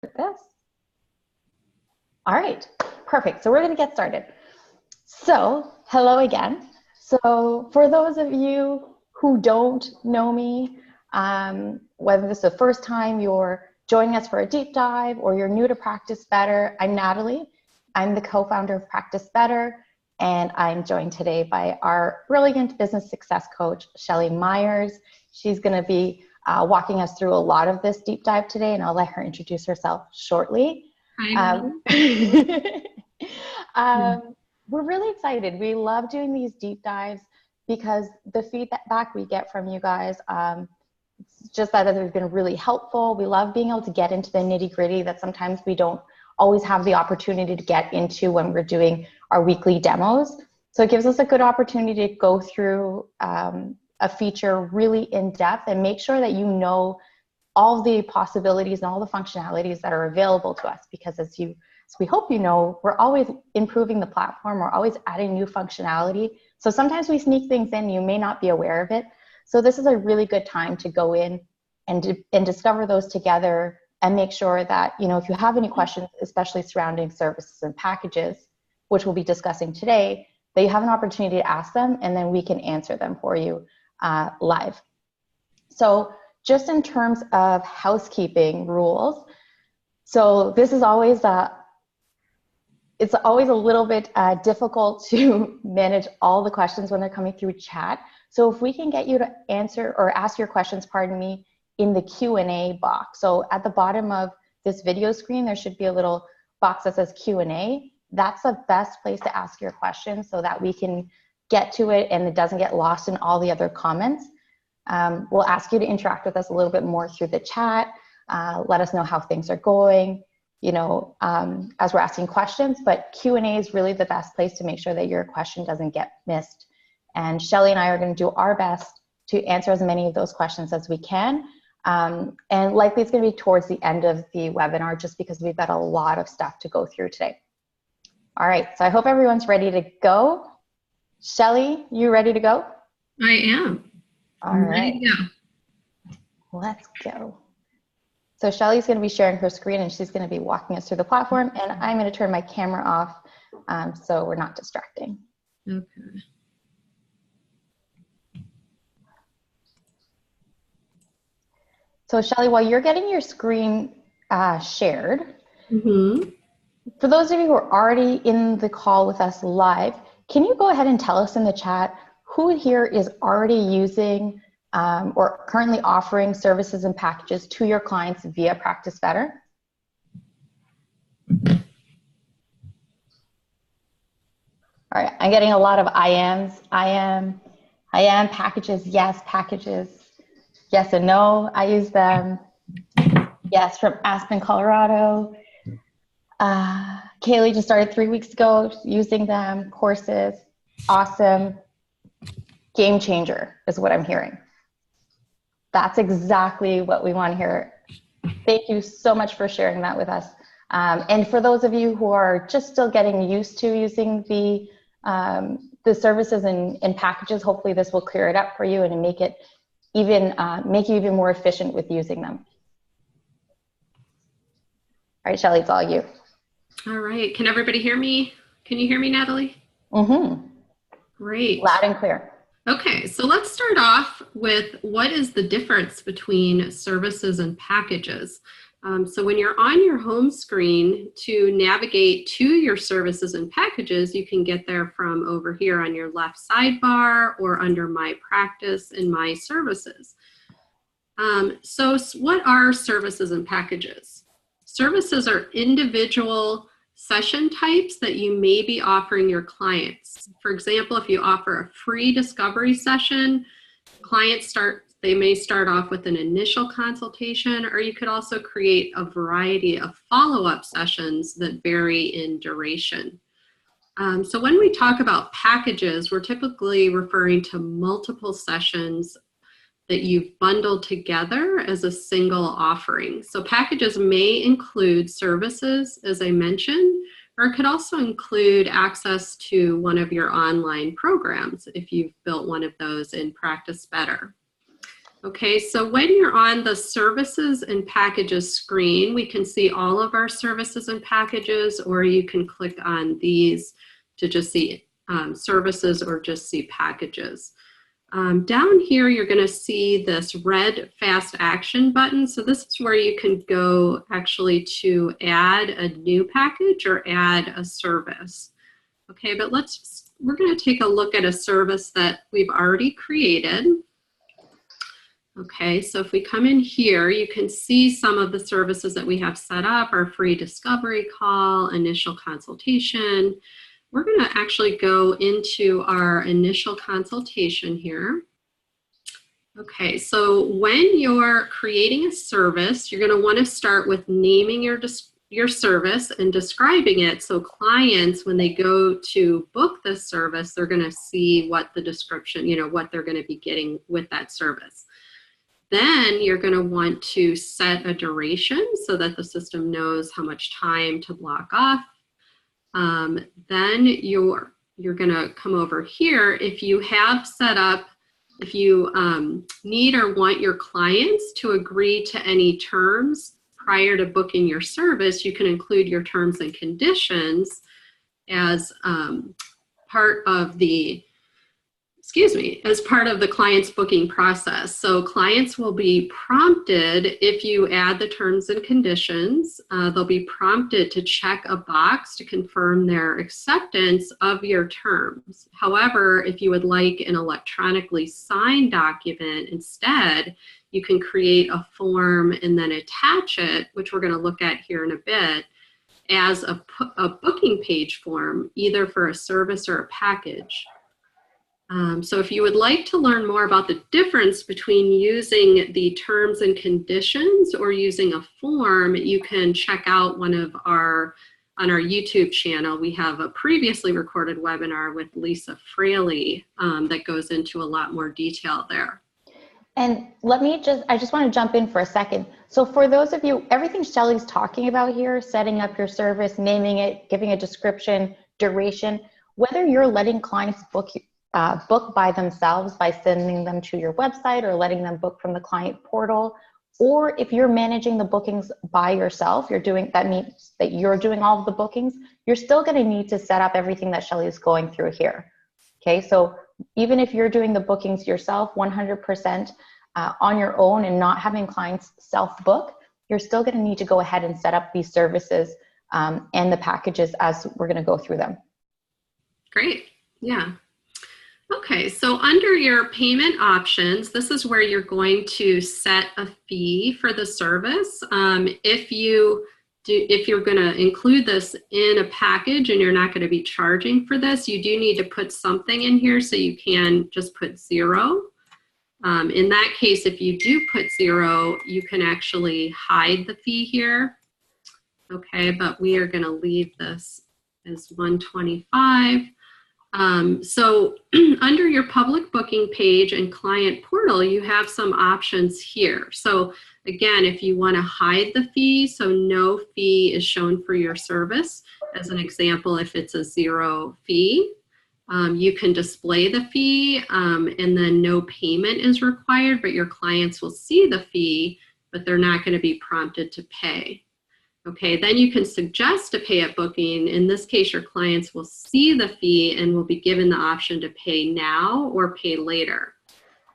This. All right, perfect. So we're going to get started. So hello again. So for those of you who don't know me, whether this is the first time you're joining us for a deep dive or you're new to Practice Better, I'm Natalie. I'm the co-founder of Practice Better, and I'm joined today by our brilliant business success coach, Shelly Myers. She's going to be walking us through a lot of this deep dive today, and I'll let her introduce herself shortly. Hi. We're really excited. We love doing these deep dives because the feedback we get from you guys, it's just that they've been really helpful. We love being able to get into the nitty-gritty that sometimes we don't always have the opportunity to get into when we're doing our weekly demos. So it gives us a good opportunity to go through a feature really in depth and make sure that you know all the possibilities and all the functionalities that are available to us, because as we hope you know, we're always improving the platform, we're always adding new functionality. So sometimes we sneak things in, you may not be aware of it. So this is a really good time to go in and discover those together and make sure that, you know, if you have any questions, especially surrounding services and packages, which we'll be discussing today, that you have an opportunity to ask them and then we can answer them for you live. So just in terms of housekeeping rules, so this is always it's always a little bit difficult to manage all the questions when they're coming through chat. So if we can get you to answer or ask your questions, pardon me, in the Q&A box. So at the bottom of this video screen, there should be a little box that says Q&A. That's the best place to ask your questions so that we can get to it and it doesn't get lost in all the other comments. We'll ask you to interact with us a little bit more through the chat. Let us know how things are going, you know, as we're asking questions, but Q&A is really the best place to make sure that your question doesn't get missed. And Shelly and I are going to do our best to answer as many of those questions as we can. And likely it's going to be towards the end of the webinar just because we've got a lot of stuff to go through today. All right, so I hope everyone's ready to go. Shelly, you ready to go? I am. All right. Ready to go. Let's go. So Shelly's going to be sharing her screen and she's going to be walking us through the platform, and I'm going to turn my camera off so we're not distracting. Okay. So Shelly, while you're getting your screen shared, for those of you who are already in the call with us live, can you go ahead and tell us in the chat who here is already using or currently offering services and packages to your clients via Practice Better? All right, I'm getting a lot of I am packages, yes, and no, I use them. Yes, from Aspen, Colorado. Kaylee just started 3 weeks ago using them, courses, awesome. Game changer is what I'm hearing. That's exactly what we want to hear. Thank you so much for sharing that with us. And for those of you who are just still getting used to using the services and packages, hopefully this will clear it up for you and make it even make you even more efficient with using them. All right, Shelly, it's all you. All right. Can everybody hear me? Can you hear me, Natalie? Mm-hmm. Great. Loud and clear. Okay, so let's start off with what is the difference between services and packages. So when you're on your home screen, to navigate to your services and packages, you can get there from over here on your left sidebar or under My Practice and My Services. So what are services and packages? Services are individual session types that you may be offering your clients. For example, if you offer a free discovery session, clients may start off with an initial consultation, or you could also create a variety of follow-up sessions that vary in duration. So when we talk about packages, we're typically referring to multiple sessions that you've bundled together as a single offering. So packages may include services, as I mentioned, or it could also include access to one of your online programs if you've built one of those in Practice Better. Okay, so when you're on the services and packages screen, we can see all of our services and packages, or you can click on these to just see services or just see packages. Down here, you're going to see this red fast action button. So this is where you can go actually to add a new package or add a service. Okay, but we're going to take a look at a service that we've already created. Okay, so if we come in here, you can see some of the services that we have set up, our free discovery call, initial consultation. We're going to actually go into our initial consultation here. Okay, so when you're creating a service, you're going to want to start with naming your service and describing it, so clients, when they go to book this service, they're going to see what the description, what they're going to be getting with that service. Then you're going to want to set a duration so that the system knows how much time to block off. Then you're going to come over here. If you have set up, if you need or want your clients to agree to any terms prior to booking your service, you can include your terms and conditions as part of the client's booking process. So clients will be prompted, if you add the terms and conditions, they'll be prompted to check a box to confirm their acceptance of your terms. However, if you would like an electronically signed document instead, you can create a form and then attach it, which we're going to look at here in a bit, as a booking page form, either for a service or a package. So if you would like to learn more about the difference between using the terms and conditions or using a form, you can check out on our YouTube channel. We have a previously recorded webinar with Lisa Fraley that goes into a lot more detail there. And I just want to jump in for a second. So for those of you, everything Shelly's talking about here, setting up your service, naming it, giving a description, duration, whether you're letting clients book by themselves by sending them to your website or letting them book from the client portal, or if you're managing the bookings by yourself, that means that you're doing all of the bookings, you're still going to need to set up everything that Shelly is going through here. Okay, so even if you're doing the bookings yourself 100% on your own and not having clients self-book, you're still going to need to go ahead and set up these services and the packages as we're going to go through them. Great, yeah. Okay, so under your payment options, this is where you're going to set a fee for the service. If you're going to include this in a package and you're not going to be charging for this, you do need to put something in here, so you can just put 0. In that case, if you do put 0, you can actually hide the fee here. Okay, but we are going to leave this as $125. So under your public booking page and client portal, you have some options here. So again, if you want to hide the fee, so no fee is shown for your service, as an example, if it's a 0 fee, you can display the fee and then no payment is required, but your clients will see the fee, but they're not going to be prompted to pay. Okay, then you can suggest a pay at booking. In this case, your clients will see the fee and will be given the option to pay now or pay later.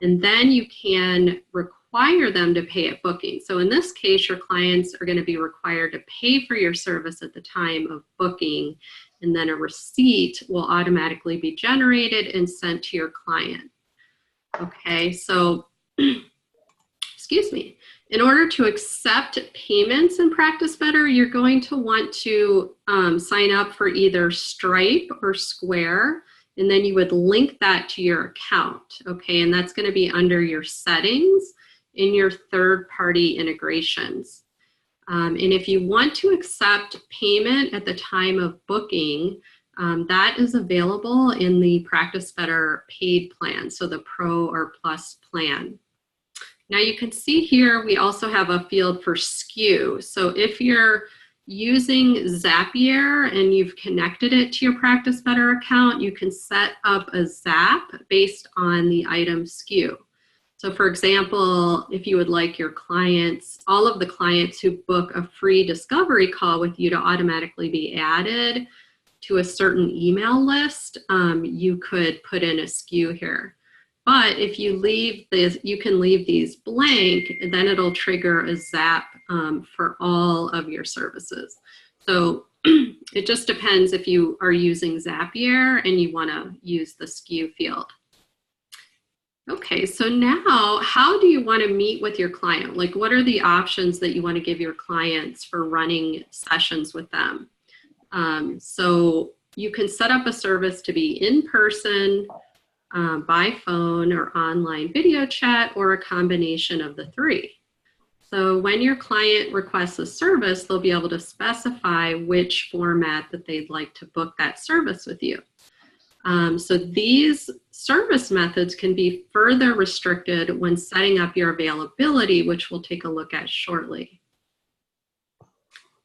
And then you can require them to pay at booking. So in this case, your clients are going to be required to pay for your service at the time of booking, and then a receipt will automatically be generated and sent to your client. Okay, so, excuse me. In order to accept payments in Practice Better, you're going to want to sign up for either Stripe or Square, and then you would link that to your account, okay? And that's going to be under your settings in your third-party integrations. And if you want to accept payment at the time of booking, that is available in the Practice Better paid plan, so the Pro or Plus plan. Now you can see here we also have a field for SKU. So if you're using Zapier and you've connected it to your Practice Better account, you can set up a ZAP based on the item SKU. So for example, if you would like your clients, all of the clients who book a free discovery call with you to automatically be added to a certain email list, you could put in a SKU here. But if you leave this, you can leave these blank, and then it'll trigger a zap for all of your services. So it just depends if you are using Zapier and you want to use the SKU field. Okay, so now how do you want to meet with your client? Like, what are the options that you want to give your clients for running sessions with them? So you can set up a service to be in person, by phone, or online video chat, or a combination of the three. So when your client requests a service, they'll be able to specify which format that they'd like to book that service with you. So these service methods can be further restricted when setting up your availability, which we'll take a look at shortly.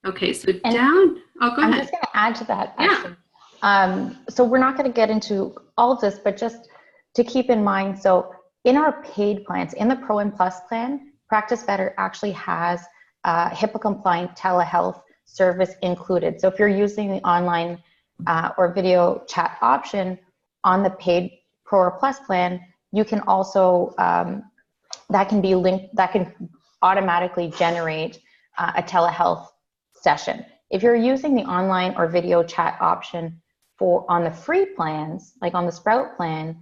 Okay, so go ahead. I'm just going to add to that, actually. Yeah. So we're not going to get into all of this, but just to keep in mind, so in our paid plans, in the Pro and Plus plan, Practice Better actually has HIPAA compliant telehealth service included. So if you're using the online or video chat option on the paid Pro or Plus plan, you can also, that can be linked, that can automatically generate a telehealth session. If you're using the online or video chat option on the free plans, like on the Sprout plan,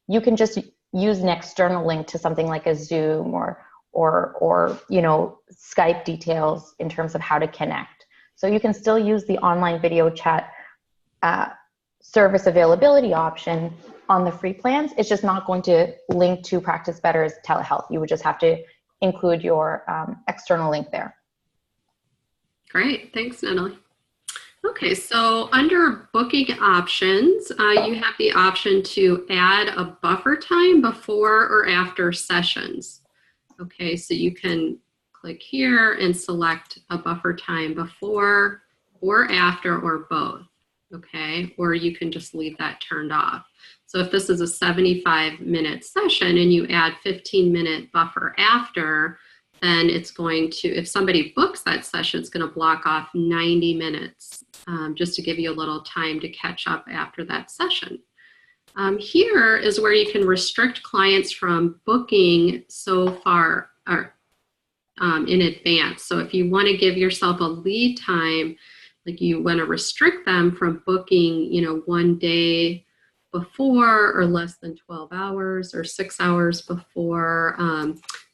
you can just use an external link to something like a Zoom or you know, Skype details in terms of how to connect. So you can still use the online video chat service availability option on the free plans. It's just not going to link to Practice Better's telehealth. You would just have to include your external link there. Great, thanks, Natalie. Okay, so under booking options, you have the option to add a buffer time before or after sessions. Okay, so you can click here and select a buffer time before or after or both. Okay, or you can just leave that turned off. So if this is a 75-minute session and you add 15-minute buffer after, then it's going to, if somebody books that session, it's going to block off 90 minutes just to give you a little time to catch up after that session. Here is where you can restrict clients from booking so far or, in advance. So if you want to give yourself a lead time, like you want to restrict them from booking, you know, 1 day before or less than 12 hours or 6 hours before,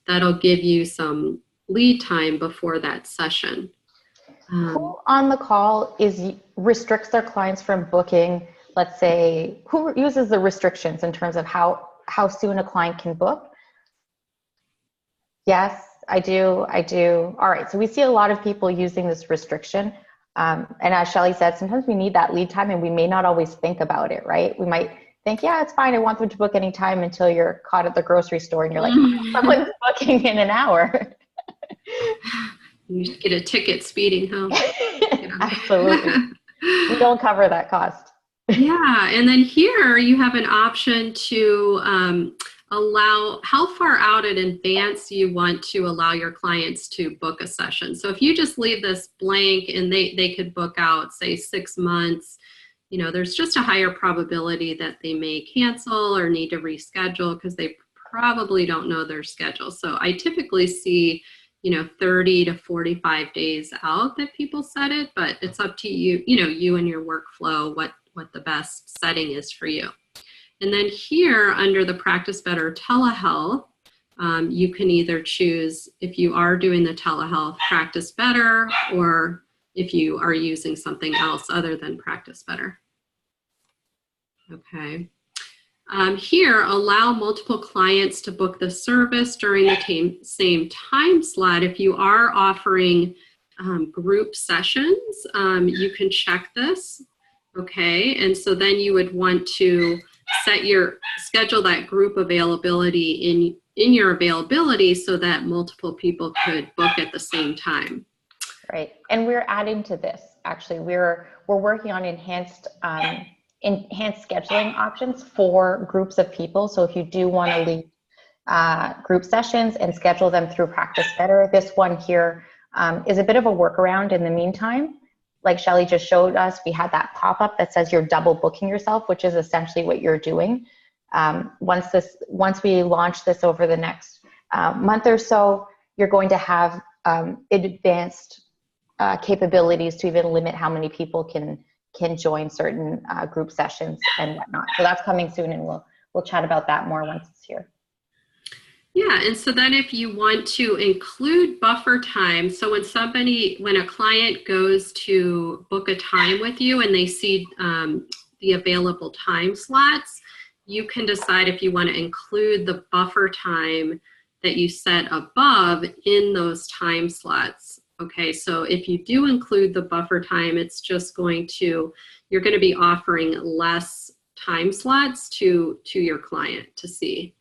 that'll give you some lead time before that session. Who on the call restricts their clients from booking, let's say, who uses the restrictions in terms of how soon a client can book? Yes, I do. All right, so we see a lot of people using this restriction. And as Shelly said, sometimes we need that lead time and we may not always think about it, right? We might think, yeah, it's fine. I want them to book anytime until you're caught at the grocery store and you're like, someone's booking in an hour. You just get a ticket speeding home. Absolutely. We don't cover that cost. Yeah, and then here you have an option to allow how far out in advance you want to allow your clients to book a session. So if you just leave this blank and they could book out, say, 6 months, you know, there's just a higher probability that they may cancel or need to reschedule because they probably don't know their schedule. So I typically see, you know, 30 to 45 days out that people set it, but it's up to you, you know, you and your workflow, what the best setting is for you. And then here under the Practice Better Telehealth, you can either choose, if you are doing the telehealth, Practice Better, or if you are using something else other than Practice Better. Okay. Here, allow multiple clients to book the service during the same time slot. If you are offering group sessions, you can check this. Okay, and so then you would want to schedule that group availability in your availability so that multiple people could book at the same time. Right, and we're adding to this. Actually, we're working on enhanced scheduling options for groups of people. So if you do want to group sessions and schedule them through Practice Better. This one here is a bit of a workaround in the meantime. Like Shelly just showed us, we had that pop-up that says you're double booking yourself, which is essentially what you're doing. Once we launch this over the next month or so, you're going to have advanced capabilities to even limit how many people can join certain group sessions and whatnot. So that's coming soon, and we'll chat about that more once it's here. Yeah, and so then if you want to include buffer time, so when a client goes to book a time with you and they see the available time slots, you can decide if you want to include the buffer time that you set above in those time slots. Okay, so if you do include the buffer time, it's just you're going to be offering less time slots to your client to see.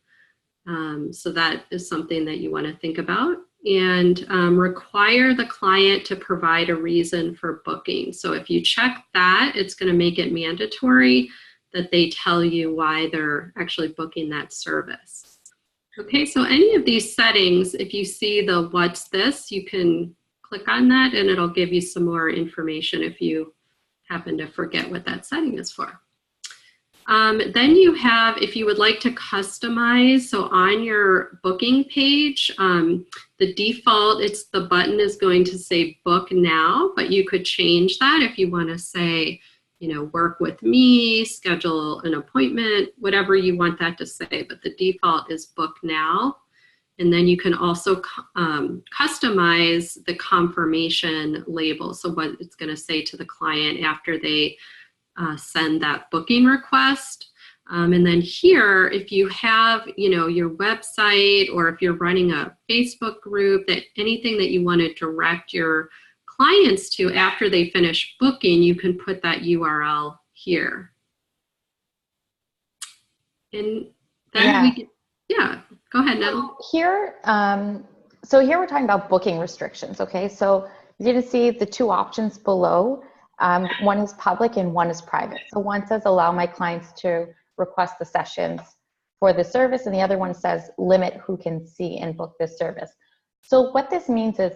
So that is something that you want to think about, and require the client to provide a reason for booking. So if you check that, it's going to make it mandatory that they tell you why they're actually booking that service. Okay, so any of these settings, if you see the what's this, you can click on that and it'll give you some more information if you happen to forget what that setting is for. Then you have, if you would like to customize, so on your booking page, the default, the button is going to say book now, but you could change that if you want to say, work with me, schedule an appointment, whatever you want that to say, but the default is book now. And then you can also customize the confirmation label. So what it's going to say to the client after they send that booking request. And then here, if you have, your website, or if you're running a Facebook group, that anything that you want to direct your clients to after they finish booking, you can put that URL here. And then go ahead, Natalie. Here, so here we're talking about booking restrictions, okay? So you can see the two options below. One is public and one is private. So one says allow my clients to request the sessions for the service, and the other one says limit who can see and book this service. So what this means is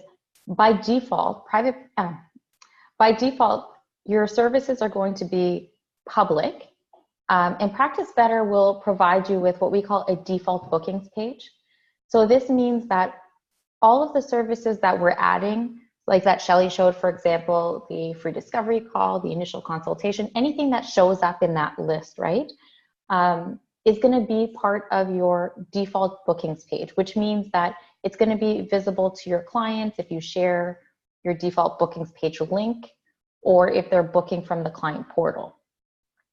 by default, your services are going to be public, and Practice Better will provide you with what we call a default bookings page. So this means that all of the services that we're adding, like that Shelly showed, for example, the free discovery call, the initial consultation, anything that shows up in that list, right, is going to be part of your default bookings page, which means that it's going to be visible to your clients if you share your default bookings page link, or if they're booking from the client portal.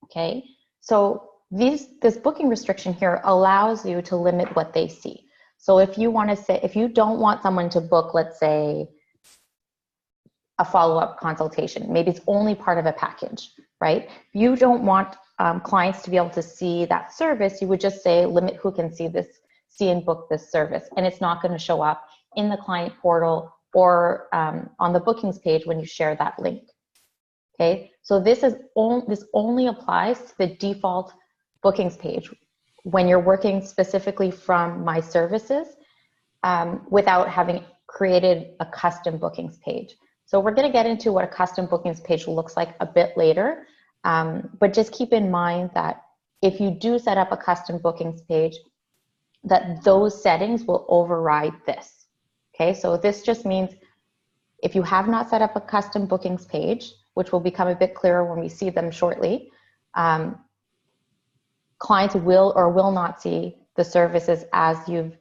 Okay, so this booking restriction here allows you to limit what they see. So if you want to say, if you don't want someone to book, let's say, a follow-up consultation, maybe it's only part of a package, right? If you don't want clients to be able to see that service, you would just say limit who can see and book this service, and it's not going to show up in the client portal or on the bookings page when you share that link. Okay, so this only applies to the default bookings page when you're working specifically from My Services without having created a custom bookings page. So we're going to get into what a custom bookings page looks like a bit later, but just keep in mind that if you do set up a custom bookings page, that those settings will override this. Okay, so this just means if you have not set up a custom bookings page, which will become a bit clearer when we see them shortly, clients will or will not see the services as you've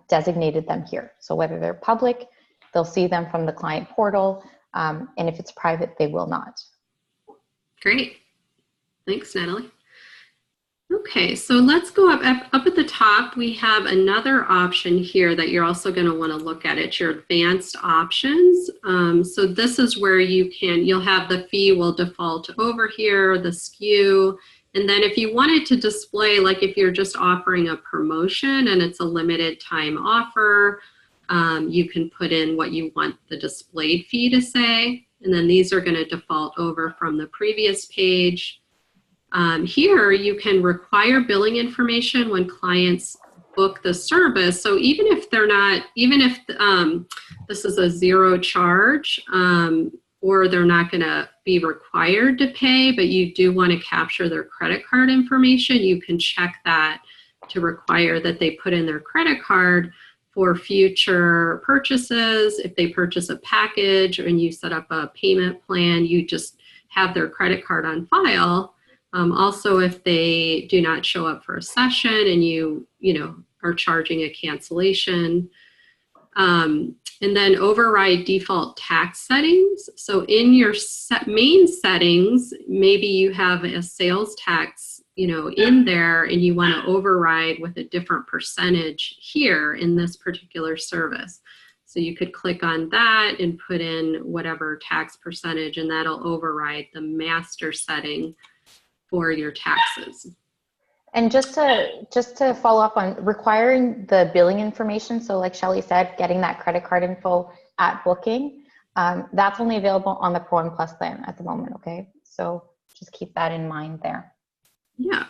designated them here. So whether they're public, they'll see them from the client portal, and if it's private, they will not. Great. Thanks, Natalie. Okay, so let's go up at the top. We have another option here that you're also going to want to look at. It's your advanced options. So this is where you'll have the fee will default over here, the SKU, and then if you wanted to display, like if you're just offering a promotion and it's a limited time offer, you can put in what you want the displayed fee to say, and then these are going to default over from the previous page. Here you can require billing information when clients book the service. So even if they're not, even if this is a zero charge, or they're not going to be required to pay, but you do want to capture their credit card information, you can check that to require that they put in their credit card for future purchases. If they purchase a package and you set up a payment plan, you just have their credit card on file. Also, if they do not show up for a session and you are charging a cancellation. And then override default tax settings. So in your main settings, maybe you have a sales tax, in there, and you want to override with a different percentage here in this particular service. So you could click on that and put in whatever tax percentage, and that'll override the master setting for your taxes. And just to follow up on requiring the billing information, so like Shelly said, getting that credit card info at booking, that's only available on the Pro and Plus plan at the moment, okay? So just keep that in mind there. Yeah.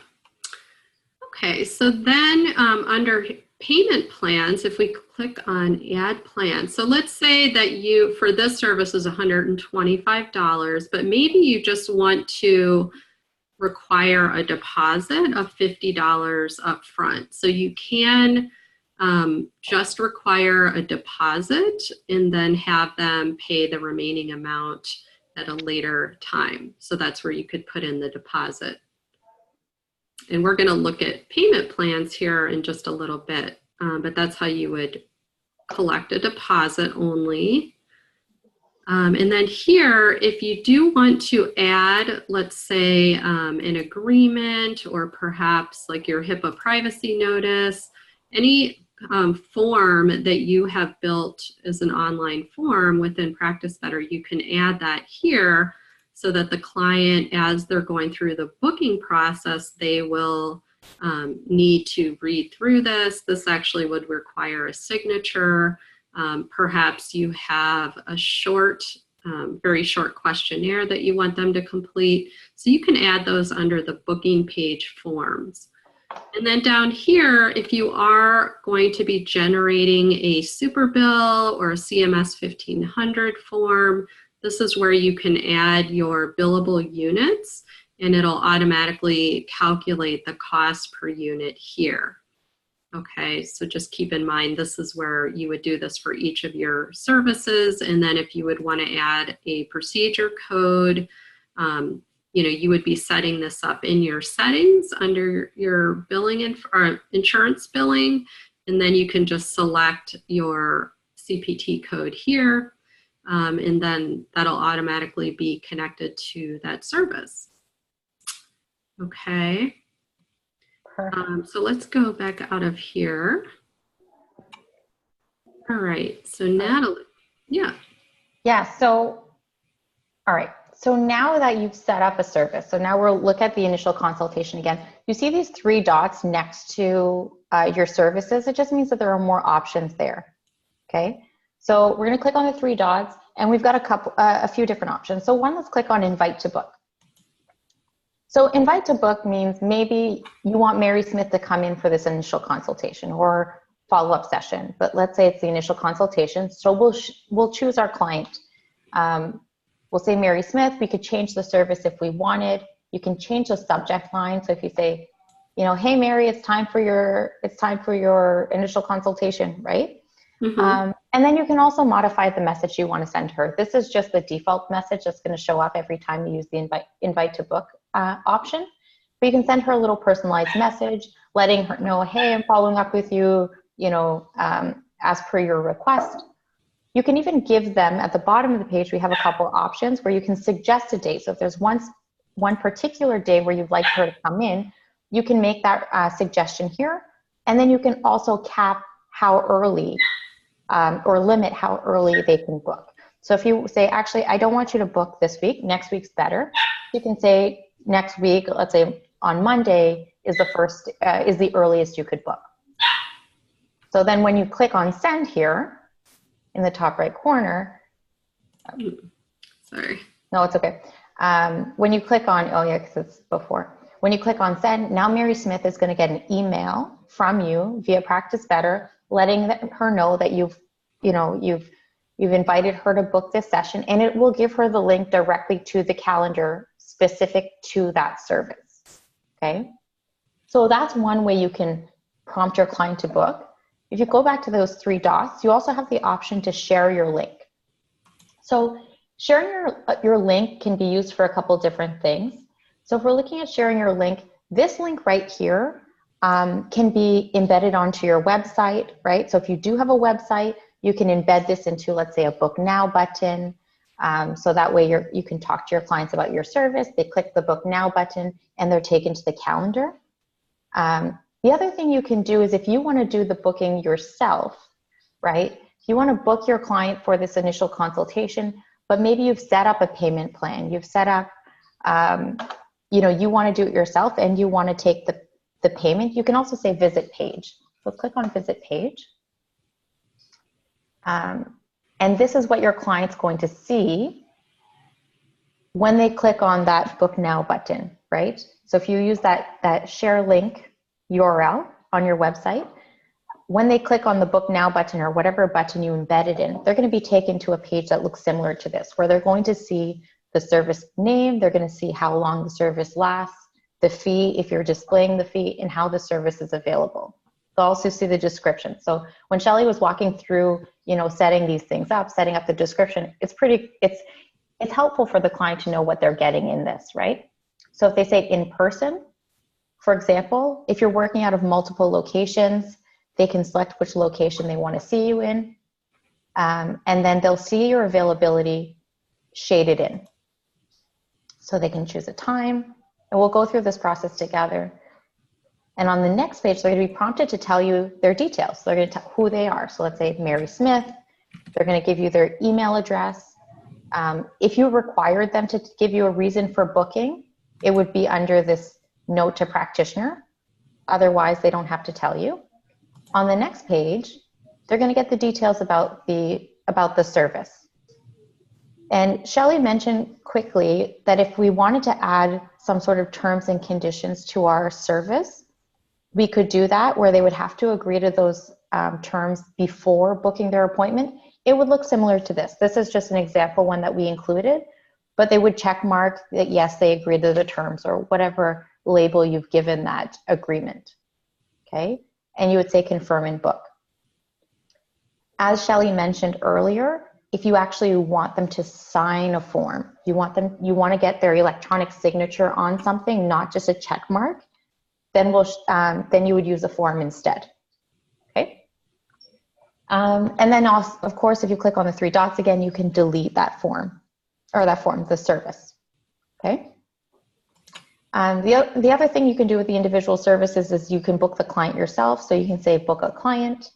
Okay, so then under payment plans, if we click on add plan, so let's say that you, for this service is $125, but maybe you just want to require a deposit of $50 up front. So you can just require a deposit and then have them pay the remaining amount at a later time. So that's where you could put in the deposit. And we're going to look at payment plans here in just a little bit, but that's how you would collect a deposit only. And then here, if you do want to add, let's say, an agreement, or perhaps like your HIPAA privacy notice, any form that you have built as an online form within Practice Better, you can add that here so that the client, as they're going through the booking process, they will need to read through this. This actually would require a signature. Perhaps you have a short, very short questionnaire that you want them to complete. So you can add those under the booking page forms. And then down here, if you are going to be generating a super bill or a CMS 1500 form, this is where you can add your billable units, and it'll automatically calculate the cost per unit here. Okay, so just keep in mind, this is where you would do this for each of your services. And then if you would want to add a procedure code, you would be setting this up in your settings under your billing or insurance billing. And then you can just select your CPT code here. And then that'll automatically be connected to that service. Okay. So let's go back out of here. All right, so Natalie, yeah. Yeah, so, all right. So now that you've set up a service, so now we'll look at the initial consultation again. You see these 3 dots next to your services. It just means that there are more options there, okay? So we're gonna click on the 3 dots, and we've got a few different options. So one, let's click on invite to book. So invite to book means maybe you want Mary Smith to come in for this initial consultation or follow-up session, but let's say it's the initial consultation. So we'll choose our client. We'll say Mary Smith. We could change the service if we wanted. You can change the subject line. So if you say, hey Mary, it's time for your initial consultation, right? Mm-hmm. And then you can also modify the message you want to send her. This is just the default message that's going to show up every time you use the invite to book option. But you can send her a little personalized message, letting her know, hey, I'm following up with you, as per your request. You can even give them, at the bottom of the page, we have a couple of options where you can suggest a date. So if there's one particular day where you'd like her to come in, you can make that suggestion here. And then you can also cap how early or limit how early they can book. So if you say, actually, I don't want you to book this week, next week's better, you can say next week, let's say on Monday is the earliest you could book. So then when you click on send here in the top right corner, sorry. No, it's okay. When you click on, oh yeah, because it's before. when you click on send, now Mary Smith is going to get an email from you via Practice Better, letting her know that you've invited her to book this session, and it will give her the link directly to the calendar specific to that service. Okay. So that's one way you can prompt your client to book. If you go back to those three dots, you also have the option to share your link. So sharing your link can be used for a couple different things. So if we're looking at sharing your link, this link right here can be embedded onto your website, right? So if you do have a website, you can embed this into, let's say, a Book Now button. So that way you can talk to your clients about your service. They click the Book Now button and they're taken to the calendar. The other thing you can do is if you want to do the booking yourself, right? If you want to book your client for this initial consultation, but maybe you've set up a payment plan, you've set up, you want to do it yourself and you want to take the payment, you can also say visit page. So click on visit page. And this is what your client's going to see when they click on that Book Now button, right? So if you use that share link URL on your website, when they click on the Book Now button or whatever button you embedded in, they're going to be taken to a page that looks similar to this, where they're going to see the service name, they're going to see how long the service lasts, the fee, if you're displaying the fee, and how the service is available. They'll also see the description. So when Shelly was walking through, setting these things up, setting up the description, it's helpful for the client to know what they're getting in this, right? So if they say in person, for example, if you're working out of multiple locations, they can select which location they want to see you in. And then they'll see your availability shaded in. So they can choose a time, and we'll go through this process together. And on the next page, they're going to be prompted to tell you their details. So they're going to tell who they are. So let's say Mary Smith. They're going to give you their email address. If you required them to give you a reason for booking, it would be under this note to practitioner. Otherwise, they don't have to tell you. On the next page, they're going to get the details about the service. And Shelly mentioned quickly that if we wanted to add some sort of terms and conditions to our service, we could do that where they would have to agree to those terms before booking their appointment. It would look similar to this. This is just an example one that we included, but they would check mark that yes, they agreed to the terms or whatever label you've given that agreement, okay? And you would say confirm and book. As Shelly mentioned earlier, if you actually want them to sign a form, you want to get their electronic signature on something, not just a check mark, then then you would use a form instead. Okay. And then also, of course, if you click on the three dots again, you can delete that form, the service. Okay. The other thing you can do with the individual services is you can book the client yourself. So you can say book a client.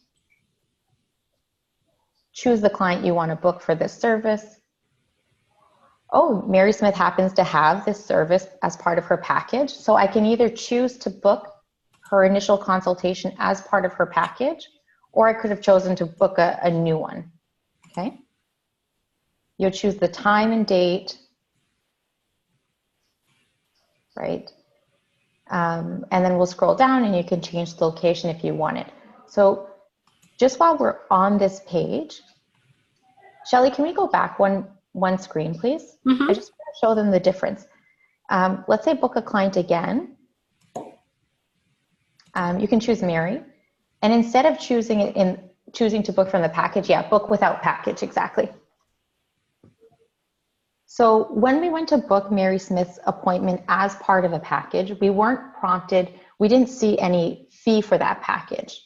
Choose the client you want to book for this service. Oh, Mary Smith happens to have this service as part of her package. So I can either choose to book her initial consultation as part of her package, or I could have chosen to book a new one, okay? You'll choose the time and date, right? And then we'll scroll down and you can change the location if you want it. So just while we're on this page, Shelly, can we go back one screen, please? I just want to show them the difference. Let's say book a client again. You can choose Mary. And instead of choosing to book from the package, book without package, exactly. So when we went to book Mary Smith's appointment as part of a package, we weren't prompted, we didn't see any fee for that package,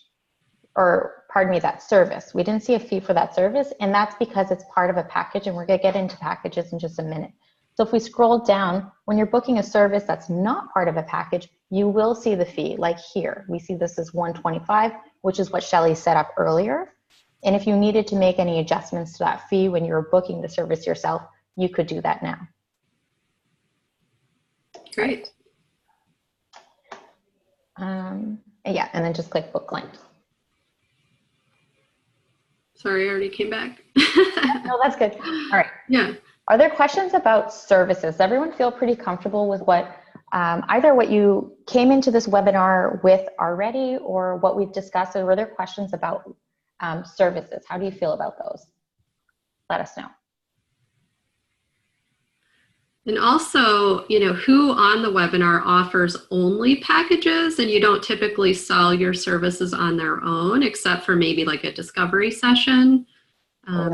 or pardon me, that service. We didn't see a fee for that service, and that's because it's part of a package, and we're gonna get into packages in just a minute. So if we scroll down, when you're booking a service that's not part of a package, you will see the fee, like here. We see this is $125, which is what Shelly set up earlier. And if you needed to make any adjustments to that fee when you're booking the service yourself, you could do that now. Great. Yeah, and then just click book client. Sorry, I already came back. No, that's good. All right. Yeah. Are there questions about services? Does everyone feel pretty comfortable with what either what you came into this webinar with already or what we've discussed, or were there questions about services? How do you feel about those? Let us know. And also, you know, who on the webinar offers only packages, and you don't typically sell your services on their own, except for maybe like a discovery session.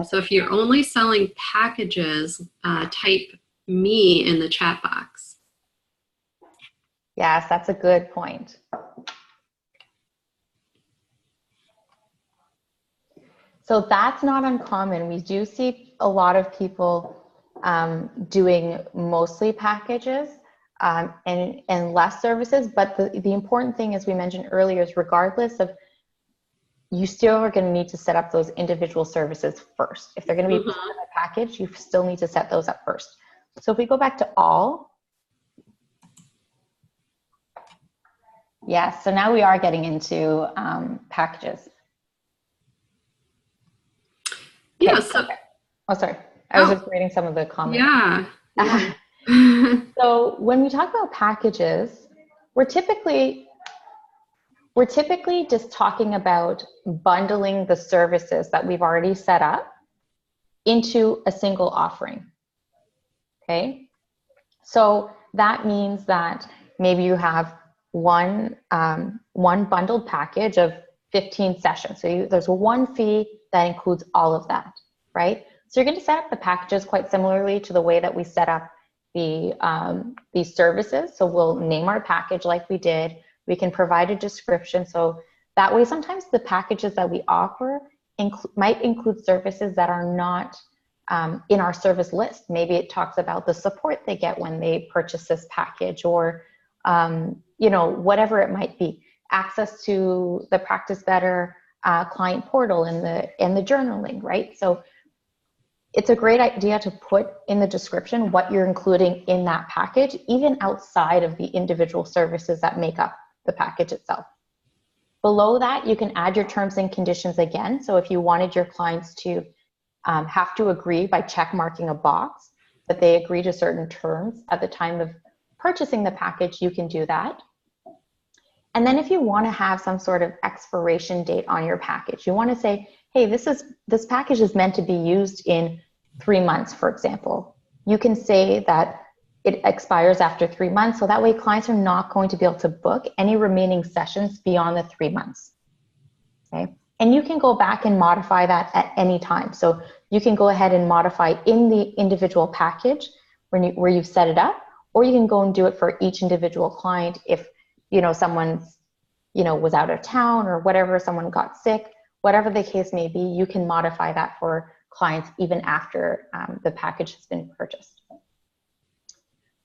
So if you're only selling packages, type me in the chat box. Yes, that's a good point. So that's not uncommon. We do see a lot of people doing mostly packages and less services, but the important thing, as we mentioned earlier, is regardless of, you still are going to need to set up those individual services first. If they're going to be part of a package, you still need to set those up first. So if we go back to all, yes, so now we are getting into packages. Okay, Yeah. So, oh, sorry. I was just reading some of the comments. Yeah. So when we talk about packages, we're typically just talking about bundling the services that we've already set up into a single offering. Okay. So that means that maybe you have one bundled package of 15 sessions. So there's one fee that includes all of that, right? So you're going to set up the packages quite similarly to the way that we set up these services. So we'll name our package like we did. We can provide a description. So that way, sometimes the packages that we offer might include services that are not in our service list. Maybe it talks about the support they get when they purchase this package, or you know, whatever it might be. Access to the Practice Better client portal and the journaling, right? So it's a great idea to put in the description what you're including in that package, even outside of the individual services that make up the package itself. Below that, you can add your terms and conditions again. So if you wanted your clients to have to agree by check marking a box that they agree to certain terms at the time of purchasing the package, you can do that. And then if you want to have some sort of expiration date on your package, you want to say, hey, this package is meant to be used in 3 months, for example. You can say that it expires after 3 months, so that way clients are not going to be able to book any remaining sessions beyond the 3 months. Okay, and you can go back and modify that at any time. So you can go ahead and modify in the individual package where you've set it up, or you can go and do it for each individual client if, you know, someone's, you know, was out of town or whatever, someone got sick, whatever the case may be, you can modify that for clients even after the package has been purchased.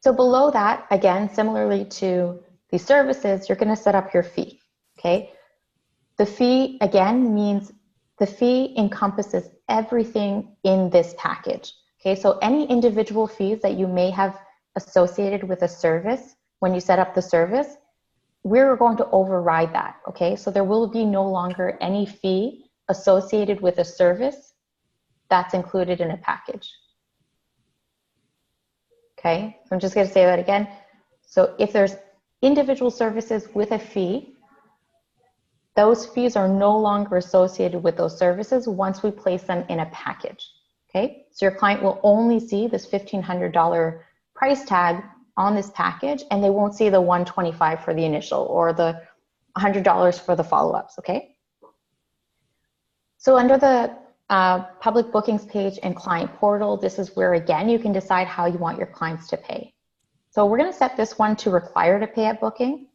So below that, again, similarly to the services, you're going to set up your fee. Okay. The fee, again, means the fee encompasses everything in this package. Okay. So any individual fees that you may have associated with a service when you set up the service, we're going to override that. Okay. So there will be no longer any fee associated with a service that's included in a package. Okay, so I'm just going to say that again. So if there's individual services with a fee, those fees are no longer associated with those services once we place them in a package. Okay, so your client will only see this $1,500 price tag on this package, and they won't see the $125 for the initial or the $100 for the follow-ups. Okay, so under the public bookings page and client portal, this is where, again, you can decide how you want your clients to pay. So we're going to set this one to require to pay at booking.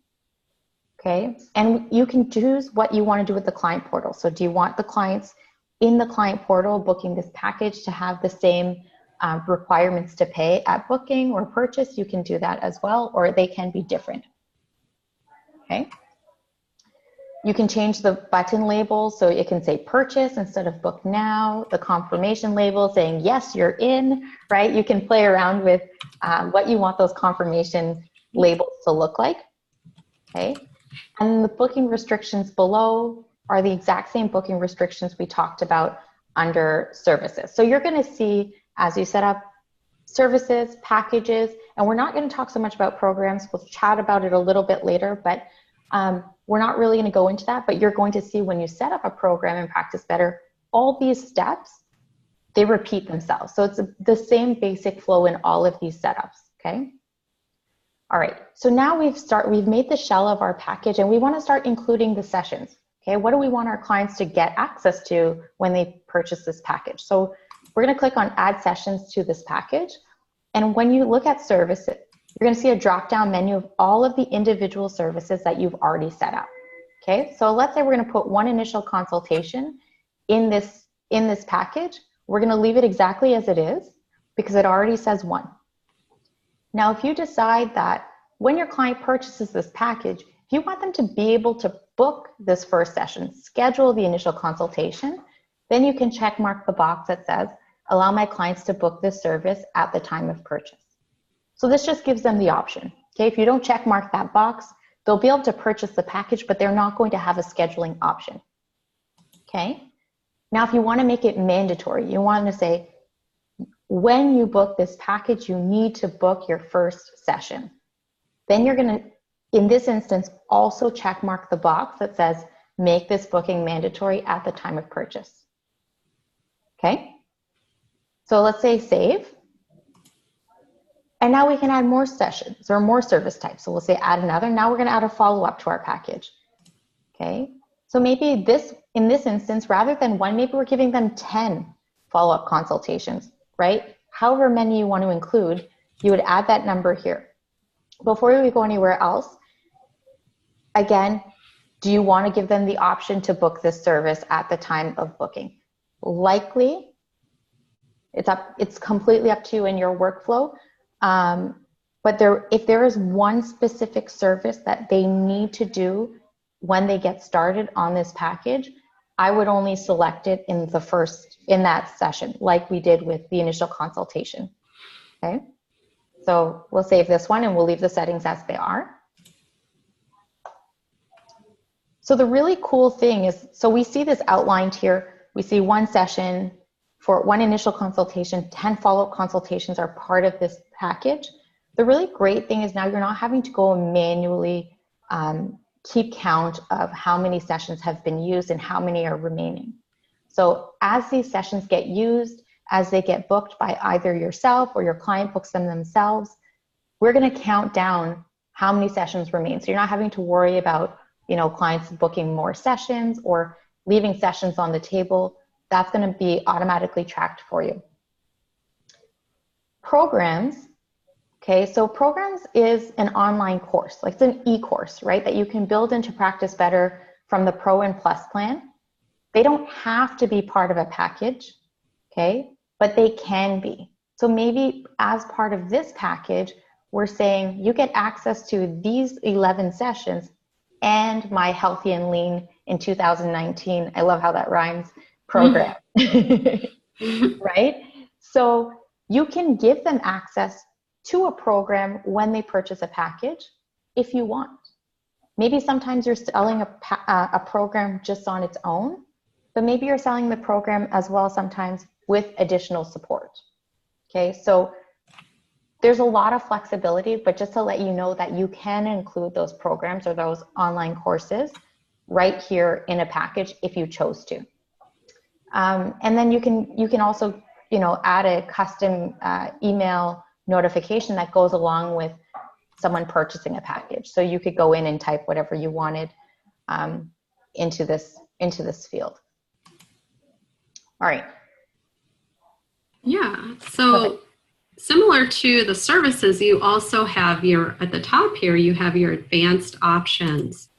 Okay, and you can choose what you want to do with the client portal. So do you want the clients in the client portal booking this package to have the same requirements to pay at booking or purchase? You can do that as well, or they can be different. Okay. You can change the button label so it can say purchase instead of book now, the confirmation label saying yes, you're in, right? You can play around with what you want those confirmation labels to look like, okay? And the booking restrictions below are the exact same booking restrictions we talked about under services. So you're gonna see, as you set up services, packages, and we're not going to talk so much about programs. We'll chat about it a little bit later, but we're not really going to go into that, but you're going to see when you set up a program in Practice Better, all these steps, they repeat themselves. So it's the same basic flow in all of these setups, okay? All right, so now we've made the shell of our package and we want to start including the sessions, okay? What do we want our clients to get access to when they purchase this package? So we're going to click on Add Sessions to this package. And when you look at services, you're going to see a drop-down menu of all of the individual services that you've already set up. Okay, so let's say we're going to put one initial consultation in this package. We're going to leave it exactly as it is because it already says one. Now, if you decide that when your client purchases this package, if you want them to be able to book this first session, schedule the initial consultation, then you can check mark the box that says, allow my clients to book this service at the time of purchase. So this just gives them the option. Okay, if you don't check mark that box, they'll be able to purchase the package, but they're not going to have a scheduling option. Okay, now if you want to make it mandatory, you want to say, when you book this package, you need to book your first session. Then you're going to, in this instance, also check mark the box that says, make this booking mandatory at the time of purchase. Okay, so let's say save. And now we can add more sessions or more service types. So we'll say add another. Now we're going to add a follow-up to our package. Okay, so maybe in this instance, rather than one, maybe we're giving them 10 follow-up consultations, right? However many you want to include, you would add that number here. Before we go anywhere else, again, do you want to give them the option to book this service at the time of booking? Likely, it's completely up to you in your workflow. But if there is one specific service that they need to do when they get started on this package, I would only select it in that session, like we did with the initial consultation. Okay, so we'll save this one and we'll leave the settings as they are. So the really cool thing is, so we see this outlined here. We see one session for one initial consultation, 10 follow-up consultations are part of this package. The really great thing is now you're not having to go and manually keep count of how many sessions have been used and how many are remaining. So as these sessions get used, as they get booked by either yourself or your client books them themselves, we're going to count down how many sessions remain. So you're not having to worry about, clients booking more sessions or leaving sessions on the table. That's going to be automatically tracked for you. Programs, okay, so Programs is an online course, like it's an e-course, right, that you can build into Practice Better from the Pro and Plus plan. They don't have to be part of a package, okay, but they can be. So maybe as part of this package, we're saying you get access to these 11 sessions and my Healthy and Lean in 2019, I love how that rhymes, program, right? So you can give them access to a program when they purchase a package if you want. Maybe sometimes you're selling a program just on its own, but maybe you're selling the program as well sometimes with additional support. Okay, so there's a lot of flexibility, but just to let you know that you can include those programs or those online courses right here in a package if you chose to. And then you can also, add a custom email notification that goes along with someone purchasing a package. So you could go in and type whatever you wanted into this field. All right. Yeah. So similar to the services, you also have at the top here, you have your advanced options.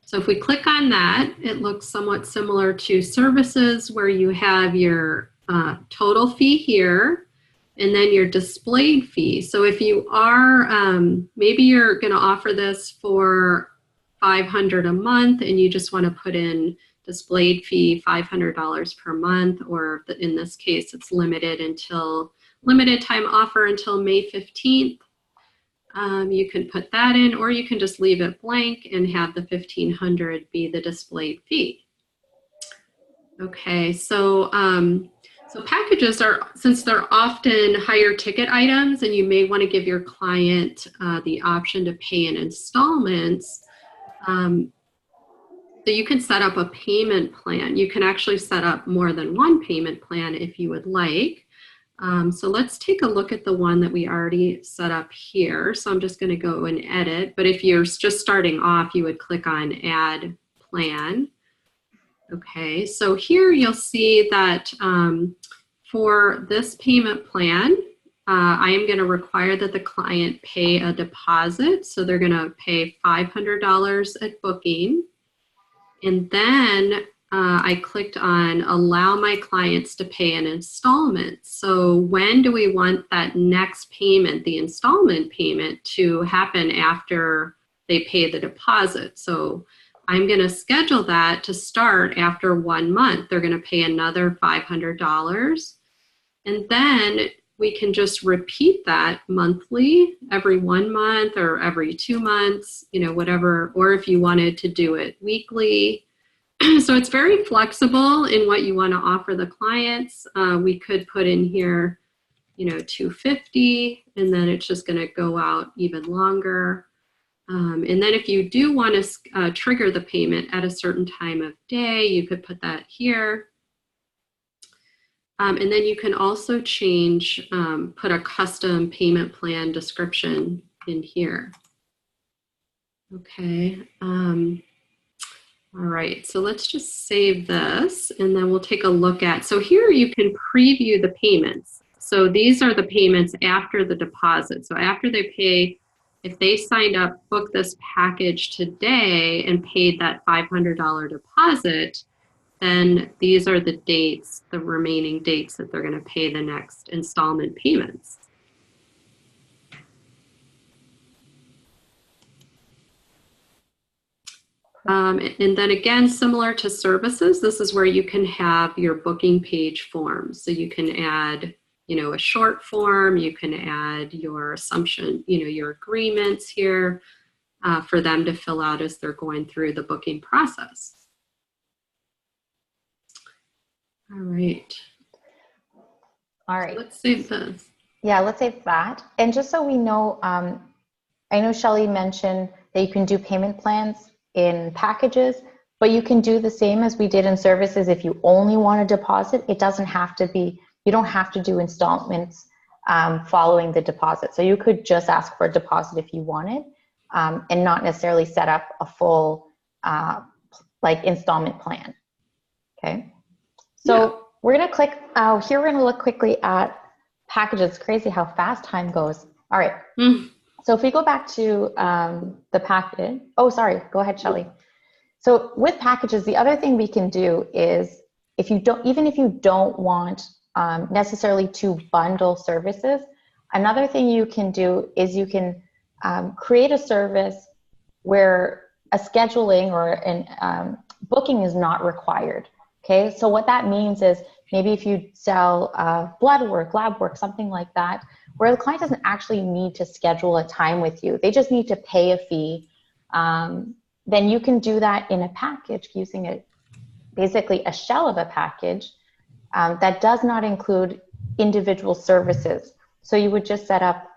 So if we click on that, it looks somewhat similar to services where you have your total fee here and then your displayed fee. So if you are, maybe you're going to offer this for $500 a month and you just want to put in displayed fee $500 per month, or in this case, it's limited time offer until May 15th. You can put that in, or you can just leave it blank and have the $1,500 be the displayed fee. Okay, so So packages are, since they're often higher ticket items, and you may want to give your client the option to pay in installments, so you can set up a payment plan. You can actually set up more than one payment plan if you would like. So let's take a look at the one that we already set up here. So I'm just going to go and edit. But if you're just starting off, you would click on Add Plan. Okay, so here you'll see that for this payment plan, I am going to require that the client pay a deposit. So they're going to pay $500 at booking. And then I clicked on allow my clients to pay an installment. So when do we want that next payment, the installment payment, to happen after they pay the deposit? So I'm going to schedule that to start after 1 month. They're going to pay another $500. And then we can just repeat that monthly, every 1 month or every 2 months, you know, whatever, or if you wanted to do it weekly. So it's very flexible in what you want to offer the clients. We could put in here, you know, $250, and then it's just going to go out even longer. And then if you do want to trigger the payment at a certain time of day, you could put that here. And then you can also change, put a custom payment plan description in here. Okay. All right, so let's just save this, and then we'll take a look at, so here you can preview the payments. So these are the payments after the deposit. So after they pay, if they signed up, booked this package today and paid that $500 deposit, then these are the dates, the remaining dates that they're going to pay the next installment payments. And then again, similar to services, this is where you can have your booking page forms. So you can add, you know, a short form, you can add your assumption, you know, your agreements here for them to fill out as they're going through the booking process. All right. All right. So let's save this. Yeah, let's save that. And just so we know, I know Shelly mentioned that you can do payment plans in packages, but you can do the same as we did in services. If you only want a deposit, it doesn't have to be, you don't have to do installments following the deposit. So you could just ask for a deposit if you wanted, and not necessarily set up a full like installment plan. Okay. So yeah. We're going to click here. We're going to look quickly at packages. It's crazy how fast time goes. All right. So if we go back to the package, oh, sorry, go ahead, Shelly. So with packages, the other thing we can do is if you don't, even if you don't want necessarily to bundle services, another thing you can do is you can create a service where a scheduling or an booking is not required. Okay, so what that means is maybe if you sell blood work, lab work, something like that, where the client doesn't actually need to schedule a time with you, they just need to pay a fee, then you can do that in a package using basically a shell of a package that does not include individual services. So you would just set up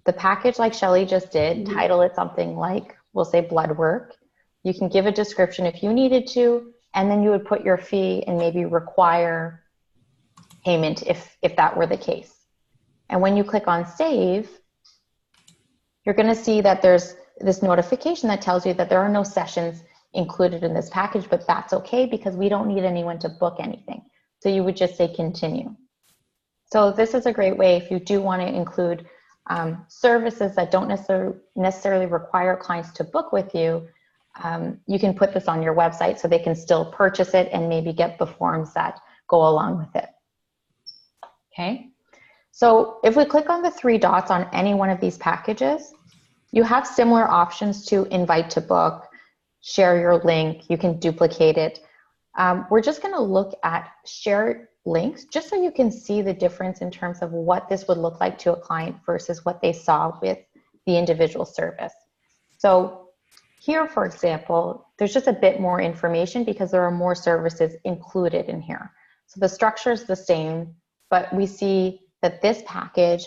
the package like Shelly just did, title it something like, we'll say blood work. You can give a description if you needed to, and then you would put your fee and maybe require payment if that were the case. And when you click on save, you're going to see that there's this notification that tells you that there are no sessions included in this package, but that's okay because we don't need anyone to book anything. So you would just say continue. So this is a great way if you do want to include services that don't necessarily require clients to book with you. You can put this on your website so they can still purchase it and maybe get the forms that go along with it. Okay, so if we click on the 3 dots on any one of these packages, you have similar options to invite to book, share your link, you can duplicate it. We're just going to look at share links just so you can see the difference in terms of what this would look like to a client versus what they saw with the individual service. So here, for example, there's just a bit more information because there are more services included in here. So the structure is the same, but we see that this package,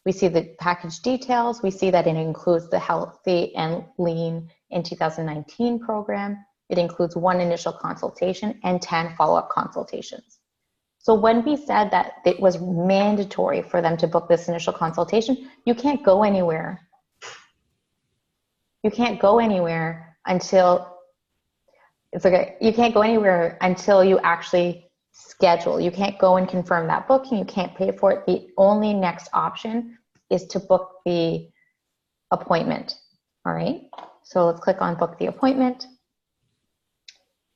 we see the package details, we see that it includes the Healthy and Lean in 2019 program. It includes 1 initial consultation and 10 follow-up consultations. So when we said that it was mandatory for them to book this initial consultation, you can't go anywhere. You can't go anywhere until, it's okay, you can't go anywhere until you actually schedule. You can't go and confirm that booking. You can't pay for it. The only next option is to book the appointment. All right. So let's click on book the appointment.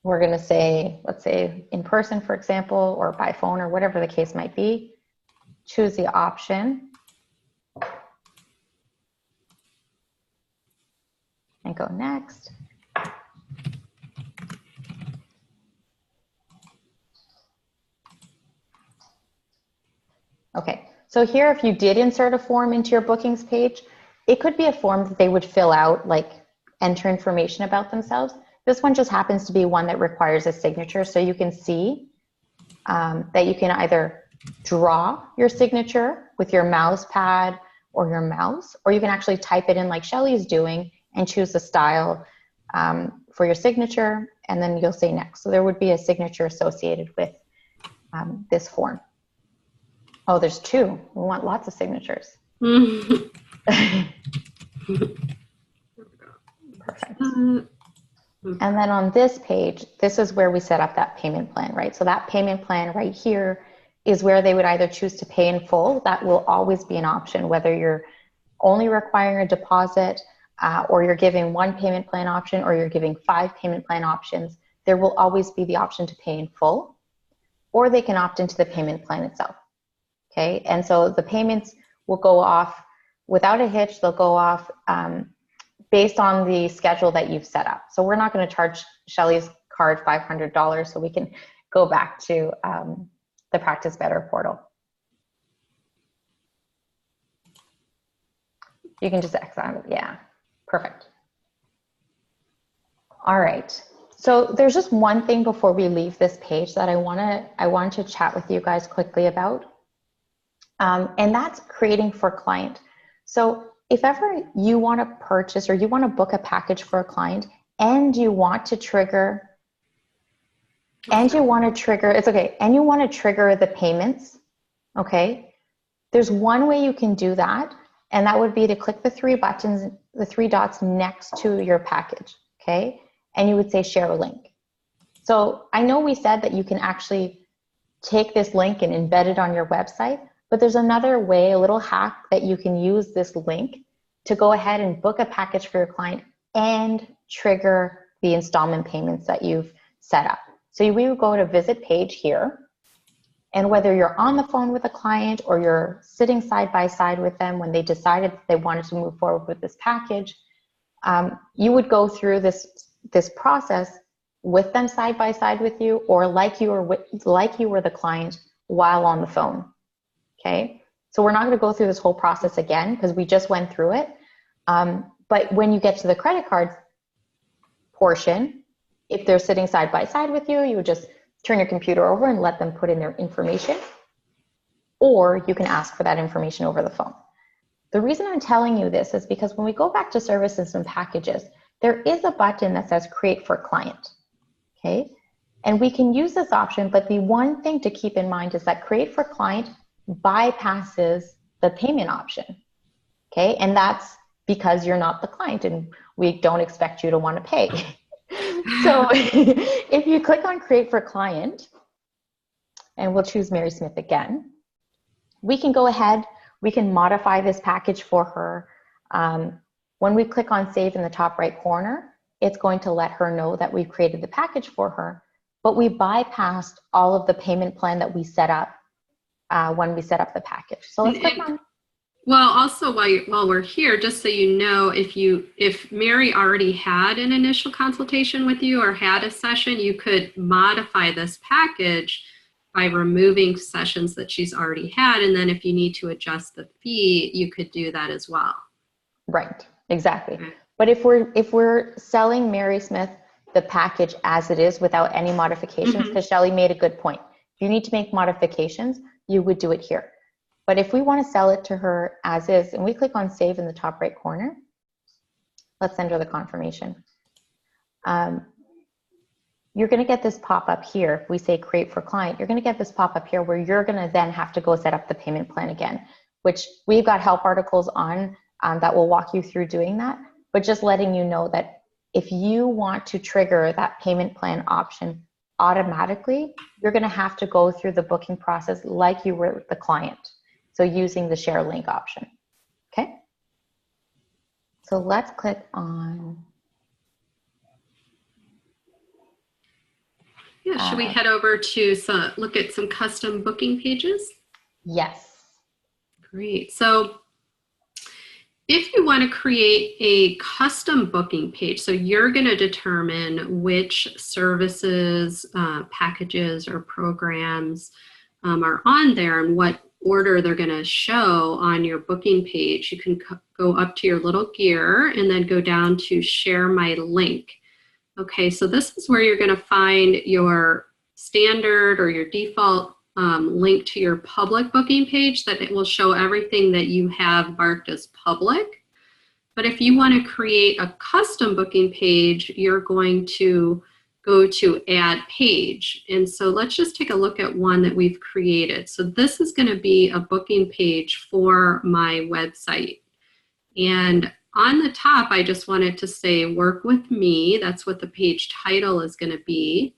We're going to say, let's say in person, for example, or by phone or whatever the case might be. Choose the option and go next. Okay, so here, if you did insert a form into your bookings page, it could be a form that they would fill out, like enter information about themselves. This one just happens to be one that requires a signature. So you can see that you can either draw your signature with your mouse pad or your mouse, or you can actually type it in like Shelly's doing and choose the style for your signature, and then you'll say next. So there would be a signature associated with this form. Oh, there's 2. We want lots of signatures. Perfect. And then on this page, this is where we set up that payment plan, right? So that payment plan right here is where they would either choose to pay in full. That will always be an option, whether you're only requiring a deposit or you're giving 1 payment plan option or you're giving 5 payment plan options. There will always be the option to pay in full, or they can opt into the payment plan itself. Okay, and so the payments will go off without a hitch. They'll go off based on the schedule that you've set up. So we're not going to charge Shelly's card $500, so we can go back to the Practice Better portal. You can just X out of it. Yeah, perfect. All right. So there's just one thing before we leave this page that I want to chat with you guys quickly about. And that's creating for client. So if ever you want to purchase or you want to book a package for a client and you want to trigger, it's okay, and you want to trigger the payments, okay, there's one way you can do that, and that would be to click the 3 buttons, the 3 dots next to your package, okay, and you would say share a link. So I know we said that you can actually take this link and embed it on your website, but there's another way, a little hack that you can use this link to go ahead and book a package for your client and trigger the installment payments that you've set up. So we would go to visit page here, and whether you're on the phone with a client or you're sitting side by side with them when they decided that they wanted to move forward with this package, you would go through this process with them side by side with you, or like you were the client while on the phone. Okay, so we're not going to go through this whole process again because we just went through it. But when you get to the credit card portion, if they're sitting side by side with you, you would just turn your computer over and let them put in their information, or you can ask for that information over the phone. The reason I'm telling you this is because when we go back to services and packages, there is a button that says create for client. Okay, and we can use this option, but the one thing to keep in mind is that create for client bypasses the payment option. Okay, and that's because you're not the client and we don't expect you to want to pay. So if you click on create for client, and we'll choose Mary Smith again, we can go ahead, we can modify this package for her. When we click on save in the top right corner, it's going to let her know that we've created the package for her, but we bypassed all of the payment plan that we set up when we set up the package. So let's click on. Well, also while we're here, just so you know, if Mary already had an initial consultation with you or had a session, you could modify this package by removing sessions that she's already had, and then if you need to adjust the fee, you could do that as well. Right, exactly. Okay. But if we're selling Mary Smith the package as it is without any modifications, because Shelly made a good point. you need to make modifications, you would do it here. But if we want to sell it to her as is, and we click on save in the top right corner, let's send her the confirmation. You're going to get this pop-up here. If we say create for client, you're going to get this pop-up here where you're going to then have to go set up the payment plan again, which we've got help articles on that will walk you through doing that. But just letting you know that if you want to trigger that payment plan option automatically, you're going to have to go through the booking process like you were the client. So using the share link option. Okay. So let's click on. Yeah, should we head over to look at some custom booking pages? Yes. Great. So if you want to create a custom booking page, so you're going to determine which services, packages, or programs are on there and what order they're going to show on your booking page, you can go up to your little gear and then go down to share my link. Okay, so this is where you're going to find your standard or your default link to your public booking page that it will show everything that you have marked as public. But if you want to create a custom booking page, you're going to go to add page. And so let's just take a look at one that we've created. So this is going to be a booking page for my website. And on the top, I just wanted to say work with me. That's what the page title is going to be.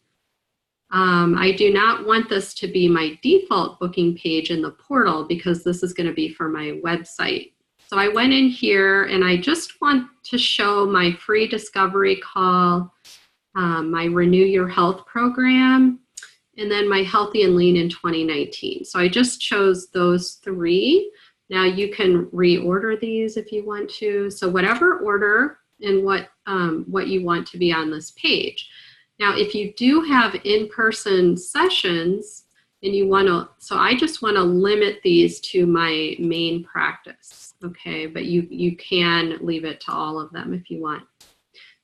I do not want this to be my default booking page in the portal because this is going to be for my website. So I went in here and I just want to show my free discovery call, my Renew Your Health program, and then my Healthy and Lean in 2019. So I just chose those three. Now you can reorder these if you want to. So whatever order and what you want to be on this page. Now, if you do have in-person sessions and you want to, so I just want to limit these to my main practice, okay? But you can leave it to all of them if you want.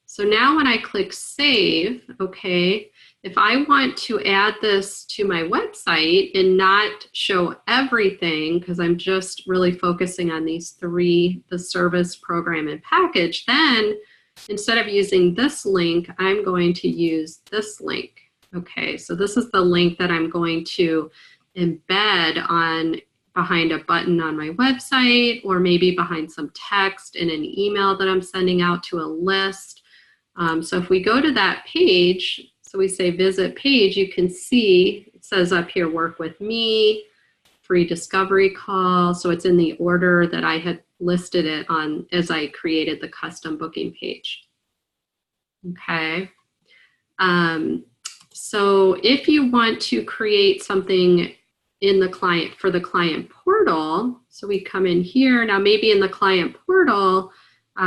So now when I click save, okay, if I want to add this to my website and not show everything, because I'm just really focusing on these three, the service, program, and package, then instead of using this link, I'm going to use this link. Okay, so this is the link that I'm going to embed on behind a button on my website, or maybe behind some text in an email that I'm sending out to a list. So if we go to that page, so we say visit page, you can see it says up here, work with me, free discovery call. So it's in the order that I had listed it on as I created the custom booking page. Okay. So if you want to create something in the client for the client portal, so we come in here now, maybe in the client portal,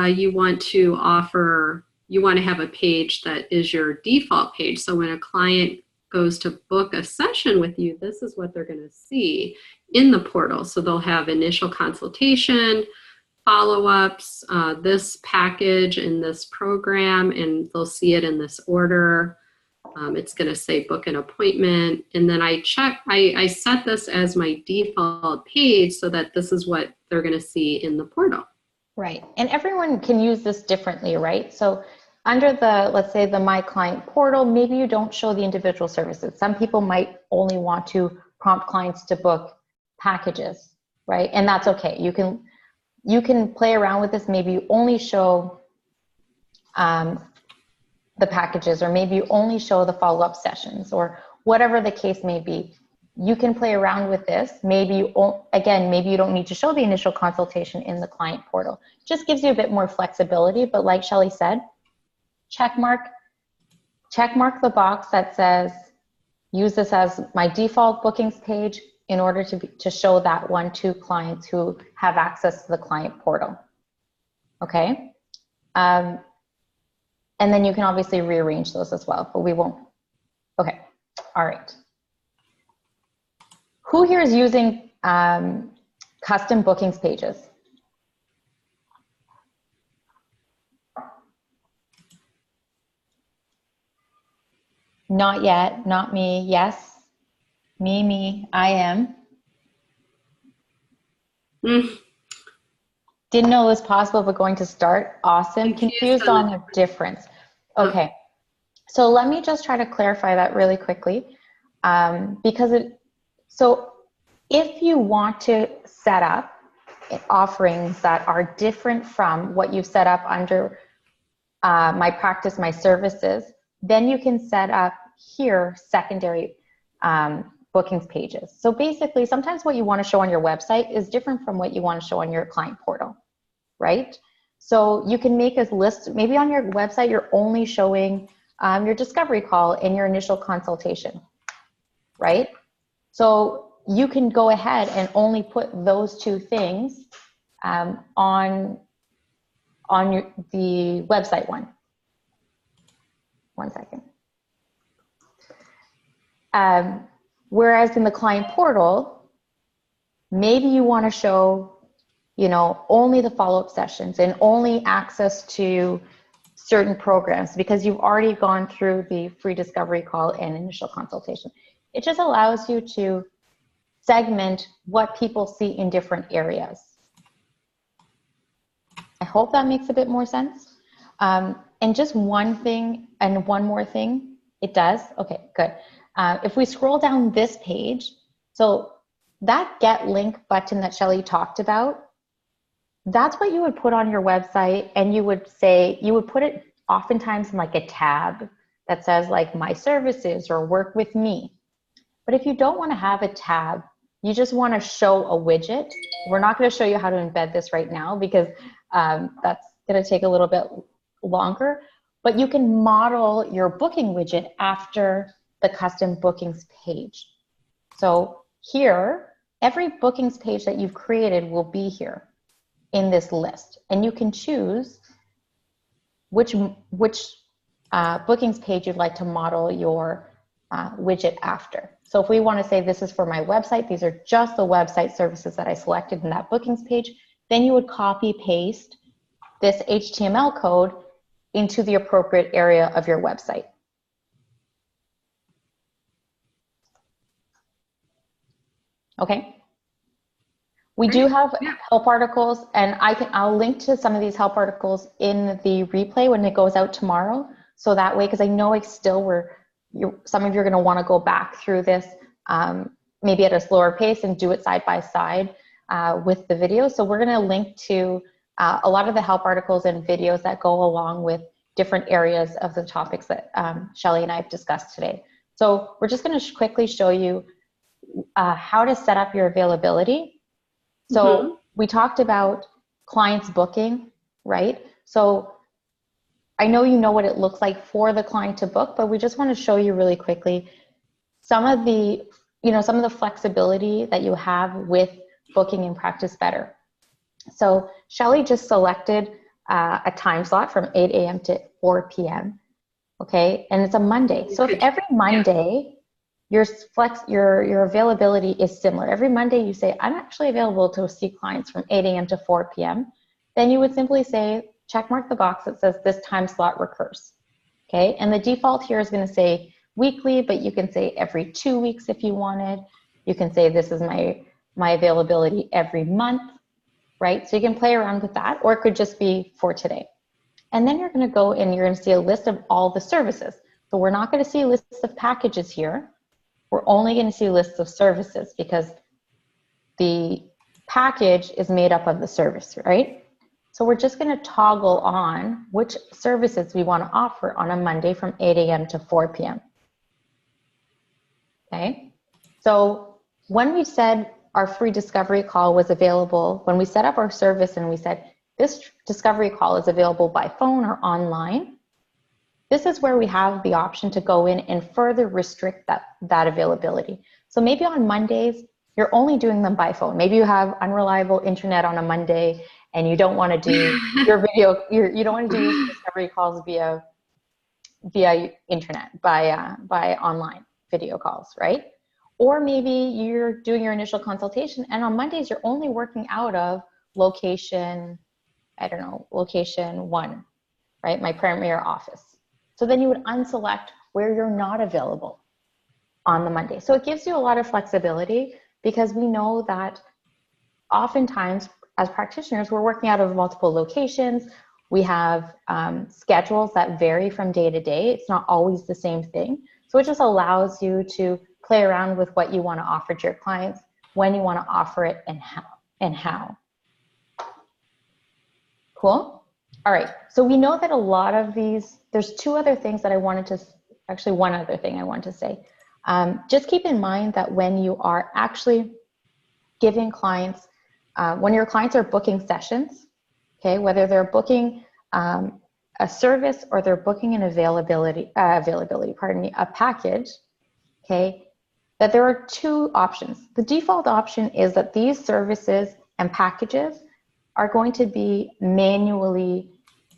you want to have a page that is your default page. So when a client goes to book a session with you, this is what they're going to see in the portal. So they'll have initial consultation, follow-ups, this package in this program, and they'll see it in this order. It's going to say book an appointment. And then I set this as my default page so that this is what they're going to see in the portal. Right. And everyone can use this differently, right? So under the, let's say the My Client portal, maybe you don't show the individual services. Some people might only want to prompt clients to book packages, right? And that's okay. You can play around with this. Maybe you only show the packages, or maybe you only show the follow-up sessions, or whatever the case may be. You can play around with this. Maybe you don't need to show the initial consultation in the client portal. Just gives you a bit more flexibility. But like Shelly said, check mark the box that says use this as my default bookings page in order to show that one to clients who have access to the client portal. Okay. And then you can obviously rearrange those as well, but we won't. Okay. All right. Who here is using custom bookings pages? Not yet, not me. Yes, Me, I am. Mm, Didn't know it was possible, but going to start. Awesome. Confused on the difference. Okay. So let me just try to clarify that really quickly. So if you want to set up offerings that are different from what you've set up under my practice, my services, then you can set up here secondary bookings pages. So basically, sometimes what you want to show on your website is different from what you want to show on your client portal, right? So you can make a list, maybe on your website, you're only showing your discovery call and your initial consultation, right? So you can go ahead and only put those two things on the website one. One second. Whereas in the client portal, maybe you want to show, you know, only the follow-up sessions and only access to certain programs because you've already gone through the free discovery call and initial consultation. It just allows you to segment what people see in different areas. I hope that makes a bit more sense. And just one thing and one more thing, it does. Okay, good. If we scroll down this page, so that get link button that Shelly talked about, that's what you would put on your website, and you would say, you would put it oftentimes in like a tab that says like my services or work with me. But if you don't want to have a tab, you just want to show a widget. We're not going to show you how to embed this right now because that's going to take a little bit longer, but you can model your booking widget after the custom bookings page. So here, every bookings page that you've created will be here in this list, and you can choose which bookings page you'd like to model your widget after. So if we want to say this is for my website, these are just the website services that I selected in that bookings page, then you would copy paste this HTML code into the appropriate area of your website. Okay. We do have help articles, and I'll link to some of these help articles in the replay when it goes out tomorrow. So that way, because I know some of you are going to want to go back through this maybe at a slower pace and do it side by side with the video. So we're going to link to a lot of the help articles and videos that go along with different areas of the topics that Shelly and I have discussed today. So we're just going to quickly show you how to set up your availability. So we talked about clients booking, right? So I know you know what it looks like for the client to book, but we just want to show you really quickly some of the flexibility that you have with booking in Practice Better. So Shelly just selected a time slot from 8 a.m. to 4 p.m. Okay, and it's a Monday. So if every Monday your availability is similar, every Monday you say, I'm actually available to see clients from 8 a.m. to 4 p.m., then you would simply say, check mark the box that says this time slot recurs. Okay, and the default here is going to say weekly, but you can say every 2 weeks if you wanted. You can say this is my availability every month, right? So you can play around with that, or it could just be for today. And then you're going to go and you're going to see a list of all the services. So we're not going to see lists of packages here. We're only going to see lists of services because the package is made up of the service, right? So we're just going to toggle on which services we want to offer on a Monday from 8 a.m. to 4 p.m. Okay, so when we said our free discovery call was available, when we set up our service and we said this discovery call is available by phone or online, this is where we have the option to go in and further restrict that availability. So maybe on Mondays, you're only doing them by phone. Maybe you have unreliable internet on a Monday and you don't want to do you don't want to do discovery calls via internet, by online video calls, right? Or maybe you're doing your initial consultation and on Mondays you're only working out of location, I don't know, location 1, right? My premier office. So then you would unselect where you're not available. on the Monday. So it gives you a lot of flexibility because we know that oftentimes as practitioners, we're working out of multiple locations. We have schedules that vary from day to day. It's not always the same thing. So it just allows you to play around with what you want to offer to your clients, when you want to offer it, and how. Cool? All right. So we know that a lot of these, there's two other things that I wanted to, actually one other thing I wanted to say. Just keep in mind that when you are actually giving clients, when your clients are booking sessions, okay, whether they're booking a service or they're booking an availability, a package, okay, that there are two options. The default option is that these services and packages are going to be manually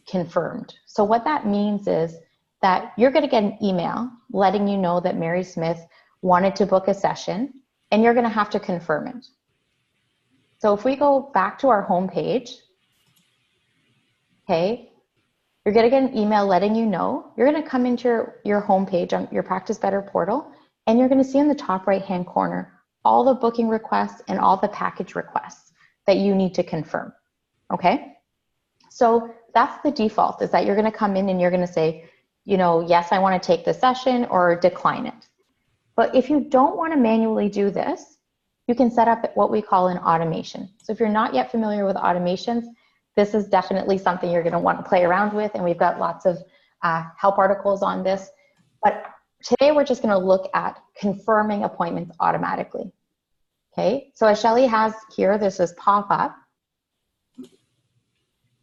confirmed. So what that means is that you're going to get an email letting you know that Mary Smith wanted to book a session, and you're going to have to confirm it. So if we go back to our home page, okay, you're going to get an email letting you know. You're going to come into your home page on your Practice Better portal, and you're going to see in the top right-hand corner all the booking requests and all the package requests that you need to confirm, okay? So that's the default, is that you're going to come in and you're going to say, you know, yes, I want to take the session, or decline it. But if you don't want to manually do this, you can set up what we call an automation. So if you're not yet familiar with automations, this is definitely something you're going to want to play around with, and we've got lots of help articles on this. But today we're just going to look at confirming appointments automatically. Okay, so as Shelly has here, this is pop-up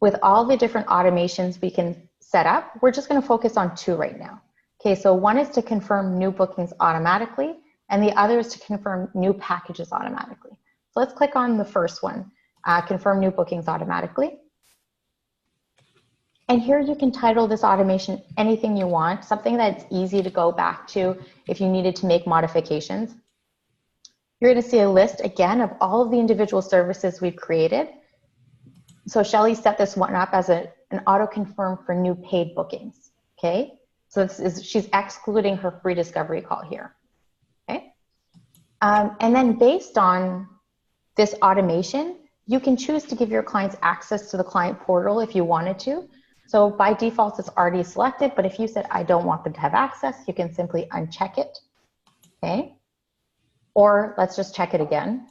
with all the different automations we can set up. We're just going to focus on two right now. Okay, so one is to confirm new bookings automatically, and the other is to confirm new packages automatically. So let's click on the first one, confirm new bookings automatically. And here you can title this automation anything you want, something that's easy to go back to if you needed to make modifications. You're going to see a list again of all of the individual services we've created. So Shelly set this one up as an auto confirm for new paid bookings. Okay, so she's excluding her free discovery call here. Okay, and then based on this automation, you can choose to give your clients access to the client portal if you wanted to. So by default, it's already selected, but if you said, I don't want them to have access, you can simply uncheck it, okay? Or let's just check it again.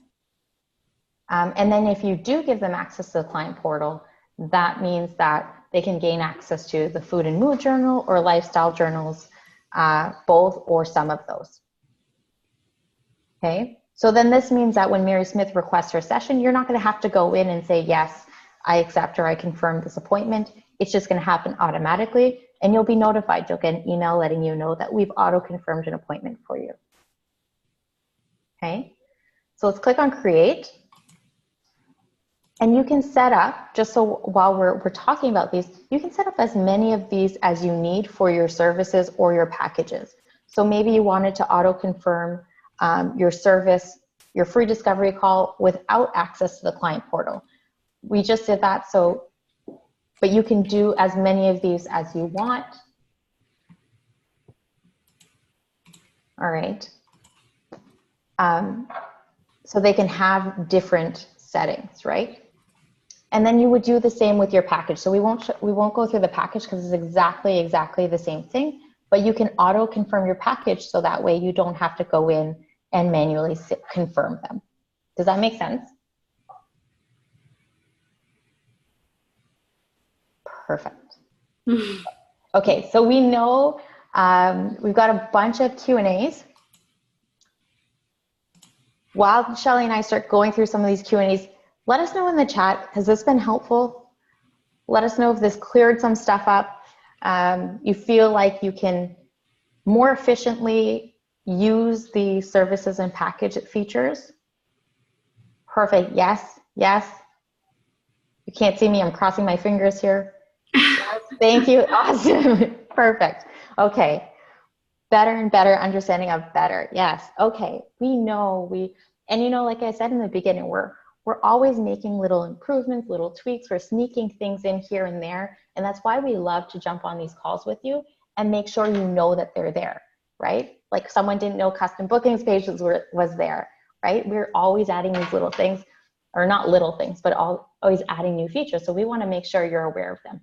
And then if you do give them access to the client portal, that means that they can gain access to the food and mood journal or lifestyle journals, both or some of those, okay? So then this means that when Mary Smith requests her session, you're not gonna have to go in and say, yes, I accept or I confirm this appointment. It's just going to happen automatically, and you'll be notified. You'll get an email letting you know that we've auto-confirmed an appointment for you. Okay, so let's click on create. And you can set up, just so while we're talking about these, you can set up as many of these as you need for your services or your packages. So maybe you wanted to auto-confirm your service, your free discovery call without access to the client portal. We just did that, so but you can do as many of these as you want. All right. So they can have different settings, right? And then you would do the same with your package. So we won't go through the package because it's exactly the same thing, but you can auto confirm your package so that way you don't have to go in and manually confirm them. Does that make sense? Perfect. Okay, so we know we've got a bunch of Q&As. While Shelly and I start going through some of these Q&As, let us know in the chat, has this been helpful? Let us know if this cleared some stuff up. You feel like you can more efficiently use the services and package features. Perfect, yes, yes. You can't see me, I'm crossing my fingers here. Yes, thank you, awesome, perfect. Okay, better and better understanding of better, yes, okay. We know, and you know, like I said in the beginning, we're always making little improvements, little tweaks, we're sneaking things in here and there, and that's why we love to jump on these calls with you and make sure you know that they're there, right? like someone didn't know custom bookings pages was there, right? We're always adding these little things, or not little things, but always adding new features. So we want to make sure you're aware of them.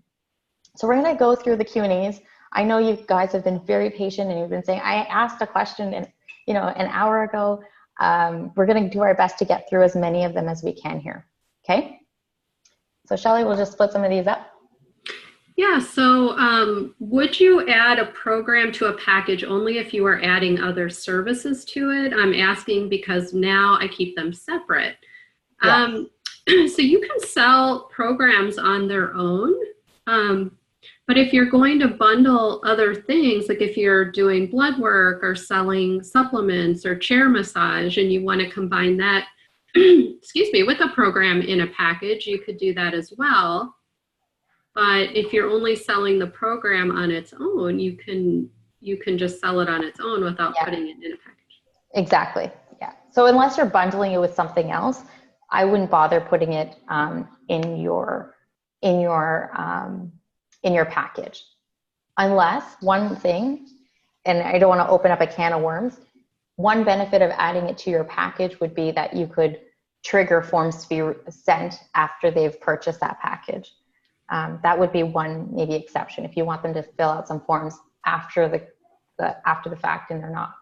So we're going to go through the Q&As. I know you guys have been very patient and you've been saying, I asked a question and an hour ago. We're going to do our best to get through as many of them as we can here. Okay. So Shelly, we'll just split some of these up. Yeah, so would you add a program to a package only if you are adding other services to it? I'm asking because now I keep them separate. Yes. So you can sell programs on their own, but if you're going to bundle other things, like if you're doing blood work or selling supplements or chair massage and you want to combine that, excuse me, with a program in a package, you could do that as well. But if you're only selling the program on its own, you can just sell it on its own without putting it in a package. Exactly. Yeah. So unless you're bundling it with something else, I wouldn't bother putting it in your package, unless one thing, and I don't want to open up a can of worms. One benefit of adding it to your package would be that you could trigger forms to be sent after they've purchased that package. That would be one maybe exception if you want them to fill out some forms after the fact and they're not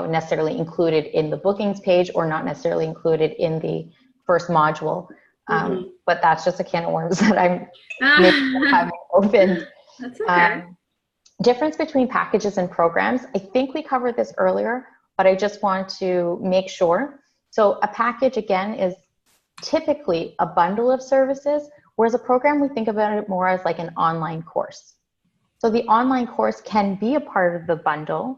necessarily included in the bookings page or not necessarily included in the first module. But that's just a can of worms that I'm having opened. That's okay. Difference between packages and programs. I think we covered this earlier, but I just want to make sure. So a package, again, is typically a bundle of services, whereas a program, we think about it more as like an online course. So the online course can be a part of the bundle,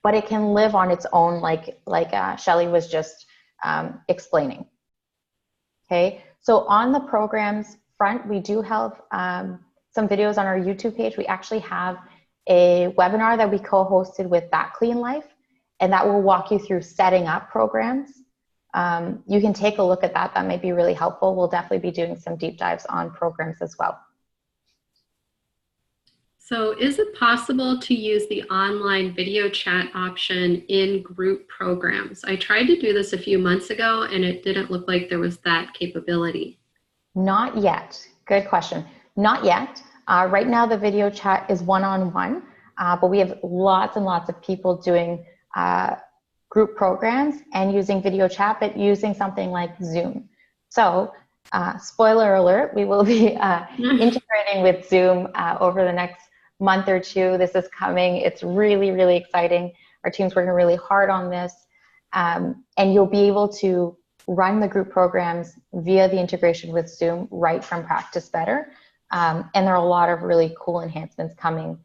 but it can live on its own, like Shelly was just explaining. Okay, so on the programs front, we do have some videos on our YouTube page. We actually have a webinar that we co-hosted with That Clean Life, and that will walk you through setting up programs. You can take a look at that. That might be really helpful. We'll definitely be doing some deep dives on programs as well. So is it possible to use the online video chat option in group programs? I tried to do this a few months ago and it didn't look like there was that capability. Not yet. Good question. Not yet. Right now the video chat is one-on-one, but we have lots and lots of people doing group programs and using video chat, but using something like Zoom. So spoiler alert, we will be integrating with Zoom over the next month or two. This is coming. It's really, really exciting. Our team's working really hard on this. And you'll be able to run the group programs via the integration with Zoom right from Practice Better. And there are a lot of really cool enhancements coming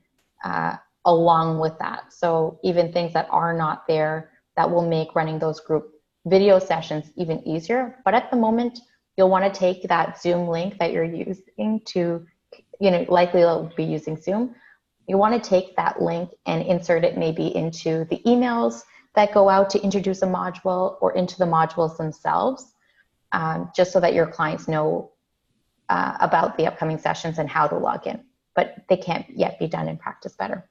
along with that. So even things that are not there that will make running those group video sessions even easier. But at the moment, you'll want to take that Zoom link that you're using to, likely you'll be using Zoom. You want to take that link and insert it maybe into the emails that go out to introduce a module or into the modules themselves, just so that your clients know about the upcoming sessions and how to log in. But they can't yet be done in Practice Better.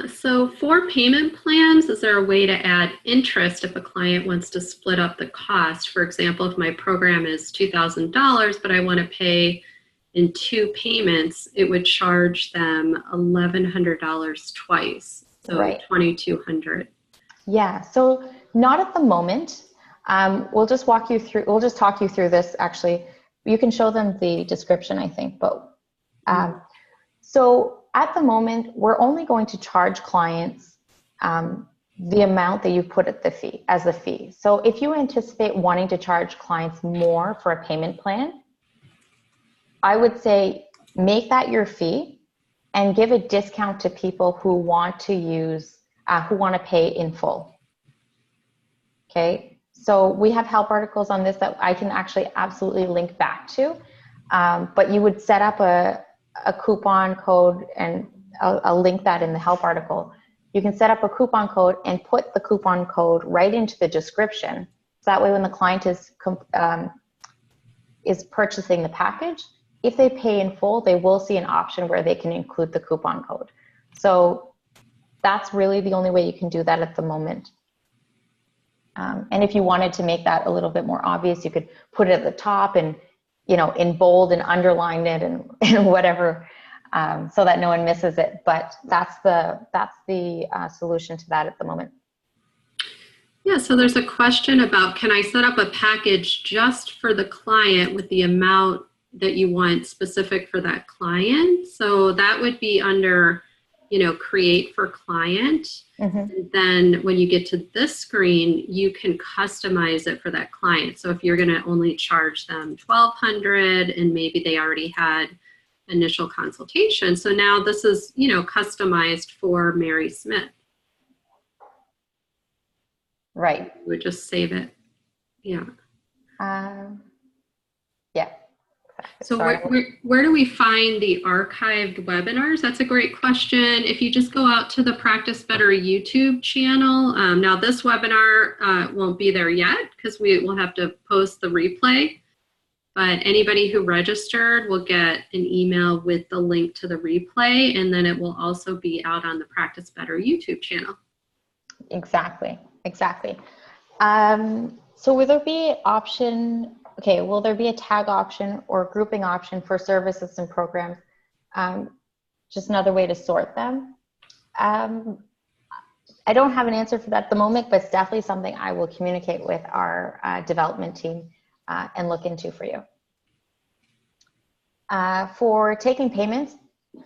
So for payment plans, is there a way to add interest if a client wants to split up the cost? For example, if my program is $2,000, but I want to pay in 2 payments, it would charge them $1,100 twice, so right. $2,200. Yeah, so not at the moment. We'll just talk you through this. Actually, you can show them the description, I think, but so at the moment, we're only going to charge clients the amount that you put at the fee as the fee. So if you anticipate wanting to charge clients more for a payment plan, I would say make that your fee and give a discount to people who want to use, who want to pay in full. Okay, so we have help articles on this that I can actually absolutely link back to, but you would set up a coupon code, and I'll link that in the help article. You can set up a coupon code and put the coupon code right into the description. So that way when the client is purchasing the package, if they pay in full, they will see an option where they can include the coupon code. So that's really the only way you can do that at the moment. And if you wanted to make that a little bit more obvious, you could put it at the top and, you know, in bold and underline it and whatever, so that no one misses it. But that's the solution to that at the moment. Yeah, so there's a question about, can I set up a package just for the client with the amount that you want specific for that client? So that would be under, you know, create for client. Mm-hmm. And then when you get to this screen, you can customize it for that client. So if you're going to only charge them $1,200 and maybe they already had initial consultation. So now this is, you know, customized for Mary Smith. Right. We would just save it. Yeah. Yeah. So where do we find the archived webinars? That's a great question. If you just go out to the Practice Better YouTube channel, now this webinar won't be there yet because we will have to post the replay, but anybody who registered will get an email with the link to the replay, and then it will also be out on the Practice Better YouTube channel. Exactly. So will there be option, okay, will there be a tag option or grouping option for services and programs? Just another way to sort them. I don't have an answer for that at the moment, but it's definitely something I will communicate with our development team and look into for you. For taking payments,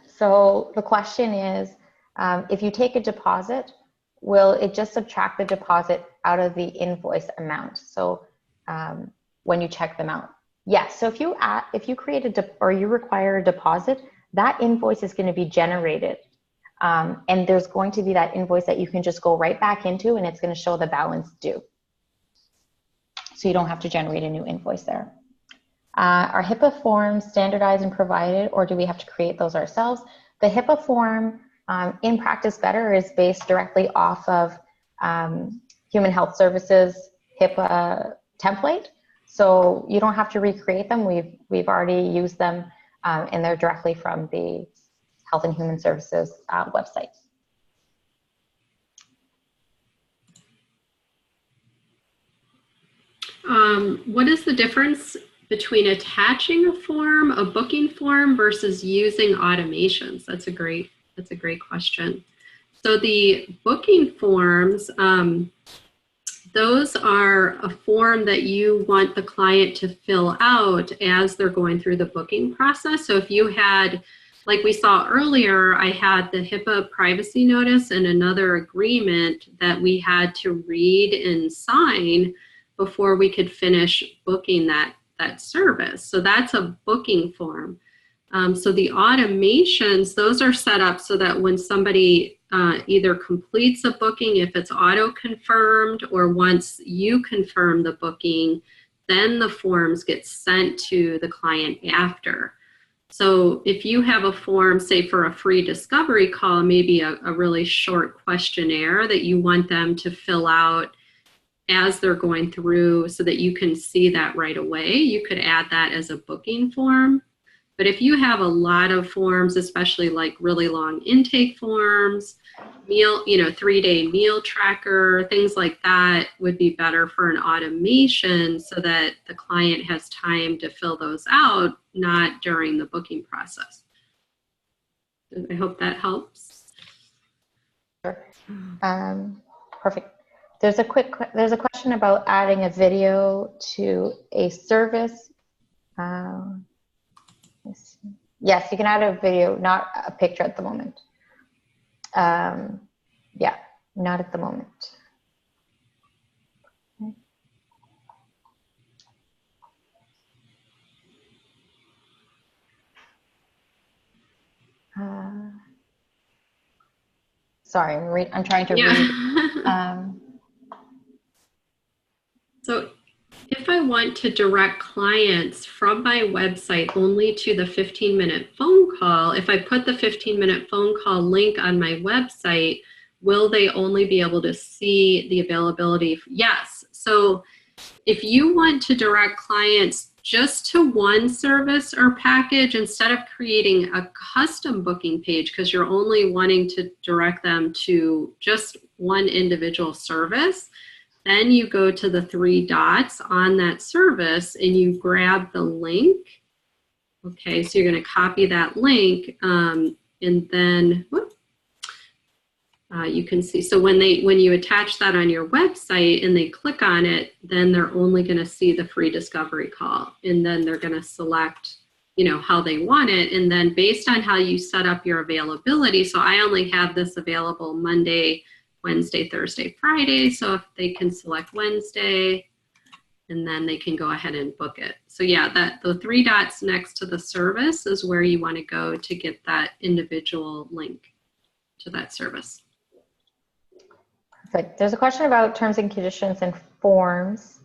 so the question is, if you take a deposit, will it just subtract the deposit out of the invoice amount? So when you check them out, yes. So if you create or you require a deposit, that invoice is going to be generated, and there's going to be that invoice that you can just go right back into, and it's going to show the balance due. So you don't have to generate a new invoice there. Are HIPAA forms standardized and provided, or do we have to create those ourselves? The HIPAA form in Practice Better is based directly off of Human Health Services HIPAA template. So you don't have to recreate them. We've already used them, and they're directly from the Health and Human Services website. What is the difference between attaching a form, a booking form, versus using automations? That's a great question. So the booking forms, those are a form that you want the client to fill out as they're going through the booking process. So if you had, like we saw earlier, I had the HIPAA privacy notice and another agreement that we had to read and sign before we could finish booking that service. So that's a booking form. So the automations, those are set up so that when somebody either completes a booking, if it's auto-confirmed, or once you confirm the booking, then the forms get sent to the client after. So if you have a form, say for a free discovery call, maybe a really short questionnaire that you want them to fill out as they're going through so that you can see that right away, you could add that as a booking form. But if you have a lot of forms, especially like really long intake forms, meal, 3-day meal tracker, things like that would be better for an automation so that the client has time to fill those out, not during the booking process. I hope that helps. Sure. Perfect. There's a question about adding a video to a service. Yes, you can add a video, not a picture at the moment. Yeah, not at the moment. Sorry, I'm trying to read. So if I want to direct clients from my website only to the 15-minute phone call, if I put the 15-minute phone call link on my website, will they only be able to see the availability? Yes. So if you want to direct clients just to one service or package, instead of creating a custom booking page, because you're only wanting to direct them to just one individual service, then you go to the three dots on that service and you grab the link. Okay, so you're going to copy that link, and then you can see. So when you attach that on your website and they click on it, then they're only going to see the free discovery call, and then they're going to select, how they want it, and then based on how you set up your availability. So I only have this available Monday, Wednesday, Thursday, Friday. So if they can select Wednesday, and then they can go ahead and book it. So yeah, the three dots next to the service is where you want to go to get that individual link to that service. Perfect. There's a question about terms and conditions and forms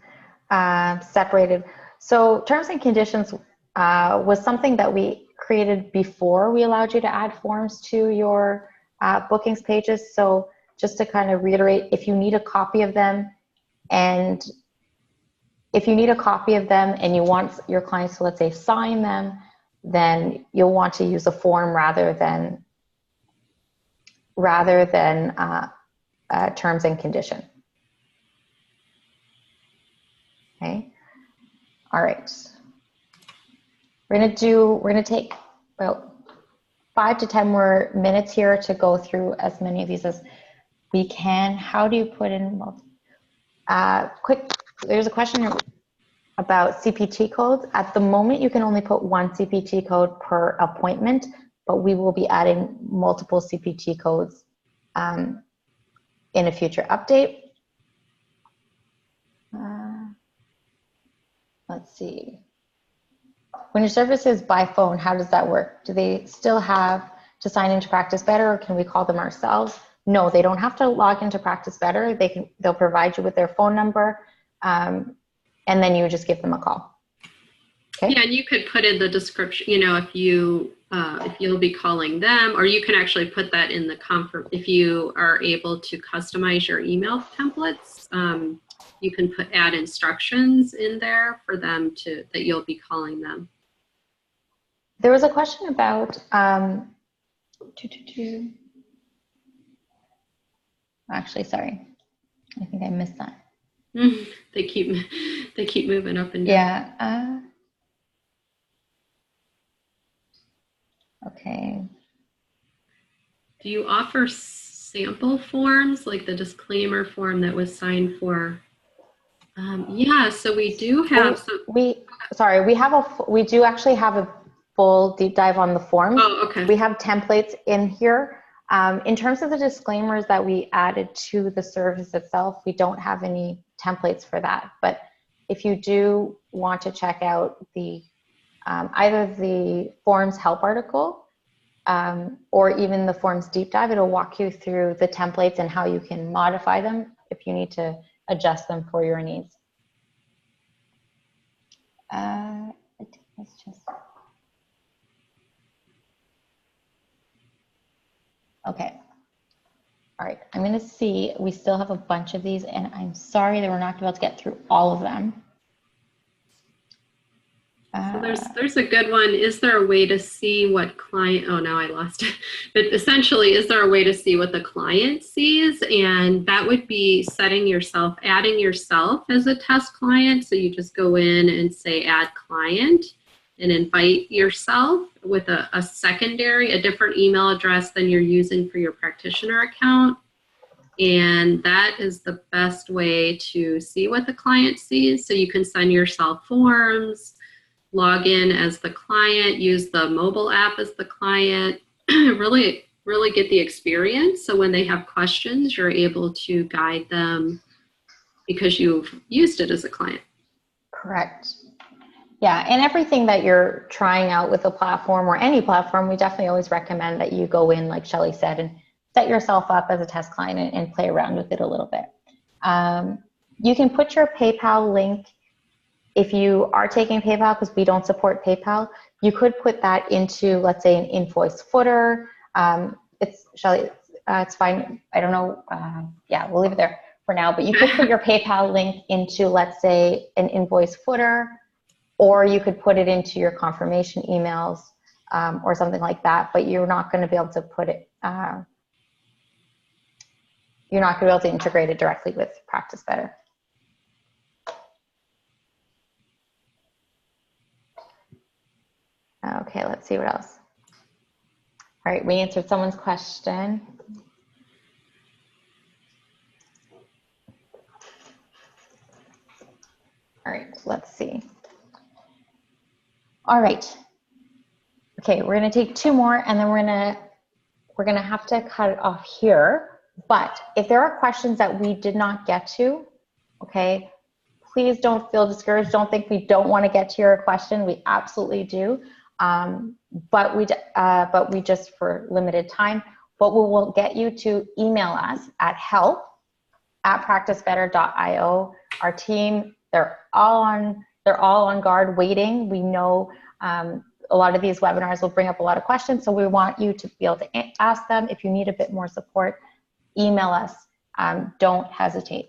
separated. So terms and conditions was something that we created before we allowed you to add forms to your bookings pages. So just to kind of reiterate, if you need a copy of them and you want your clients to, let's say, sign them, then you'll want to use a form rather than terms and condition. Okay. All right. We're gonna take about 5 to 10 more minutes here to go through as many of these as we can. How do you put in there's a question about CPT codes. At the moment, you can only put one CPT code per appointment, but we will be adding multiple CPT codes in a future update. Let's see. When your service is by phone, how does that work? Do they still have to sign into Practice Better, or can we call them ourselves? No, they don't have to log into Practice Better. They'll provide you with their phone number, and then you just give them a call. Okay. Yeah, and you could put in the description, if you'll be calling them, or you can actually put that in the if you are able to customize your email templates, you can add instructions in there for them that you'll be calling them. There was a question about actually, sorry, I think I missed that. They keep moving up and down. Yeah. Okay. Do you offer sample forms like the disclaimer form that was signed for? Yeah, so we do have. We do actually have a full deep dive on the forms. Oh, okay. We have templates in here. In terms of the disclaimers that we added to the service itself, we don't have any templates for that. But if you do want to check out the either the forms help article or even the forms deep dive, it'll walk you through the templates and how you can modify them if you need to adjust them for your needs. Let's just. Okay. All right. I'm going to see. We still have a bunch of these, and I'm sorry that we're not able to get through all of them. So there's a good one. Is there a way to see what client, oh, now I lost it. But essentially, is there a way to see what the client sees? And that would be adding yourself as a test client. So you just go in and say add client and invite yourself with a different email address than you're using for your practitioner account. And that is the best way to see what the client sees. So you can send yourself forms, log in as the client, use the mobile app as the client, really get the experience. So when they have questions, you're able to guide them because you've used it as a client. Correct. Yeah, and everything that you're trying out with a platform or any platform, we definitely always recommend that you go in, like Shelly said, and set yourself up as a test client and play around with it a little bit. You can put your PayPal link. If you are taking PayPal, because we don't support PayPal, you could put that into, let's say, an invoice footer. Shelly, it's fine. I don't know. Yeah, we'll leave it there for now. But you could put your PayPal link into, let's say, an invoice footer. or you could put it into your confirmation emails or something like that, but you're not going to be able to put it, you're not going to be able to integrate it directly with Practice Better. Okay, let's see what else. All right, we answered someone's question. All right, let's see. All right. Okay, we're gonna take two more and then we're gonna have to cut it off here. But if there are questions that we did not get to, okay, please don't feel discouraged. Don't think we don't want to get to your question. We absolutely do. But we just for limited time. But we will get you to email us at help@practicebetter.io. Our team, they're all on guard waiting. We know a lot of these webinars will bring up a lot of questions, so we want you to be able to ask them. If you need a bit more support, email us. Don't hesitate.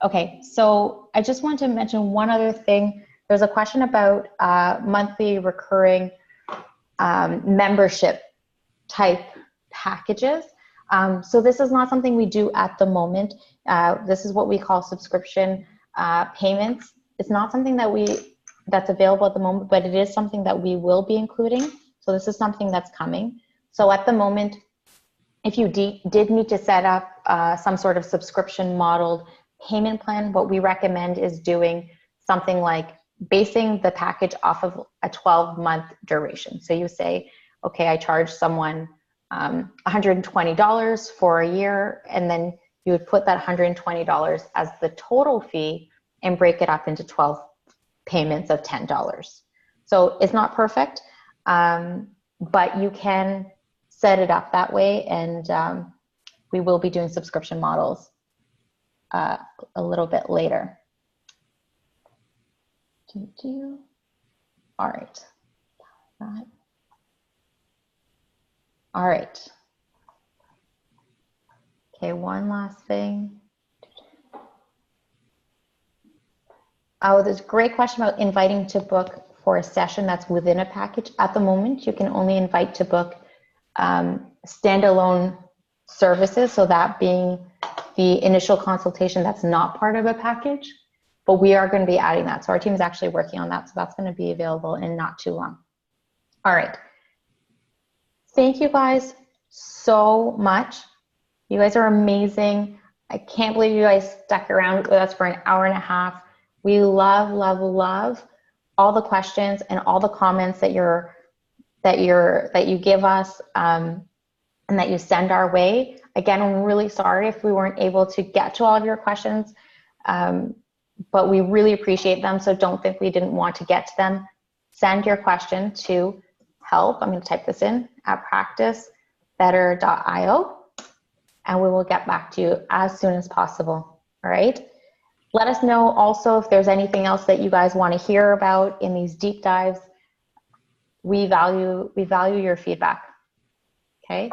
Okay, so I just want to mention one other thing. There's a question about monthly recurring membership type packages. So this is not something we do at the moment. This is what we call subscription payments. It's not something that's available at the moment, but it is something that we will be including. So this is something that's coming. So at the moment, if you did need to set up some sort of subscription modeled payment plan, what we recommend is doing something like basing the package off of a 12-month duration. So you say, okay, I charge someone $120 for a year, and then you would put that $120 as the total fee and break it up into 12 payments of $10. So it's not perfect, but you can set it up that way, and we will be doing subscription models a little bit later. All right. All right. Okay, one last thing. Oh, there's a great question about inviting to book for a session that's within a package. At the moment, you can only invite to book standalone services, so that being the initial consultation that's not part of a package, but we are going to be adding that. So our team is actually working on that, so that's going to be available in not too long. All right. Thank you guys so much. You guys are amazing. I can't believe you guys stuck around with us for an hour and a half. We love, love, love all the questions and all the comments that you give us and that you send our way. Again, I'm really sorry if we weren't able to get to all of your questions, but we really appreciate them. So don't think we didn't want to get to them. Send your question to help. I'm going to type this in at practicebetter.io, and we will get back to you as soon as possible. All right. Let us know also if there's anything else that you guys want to hear about in these deep dives. We value your feedback. Okay.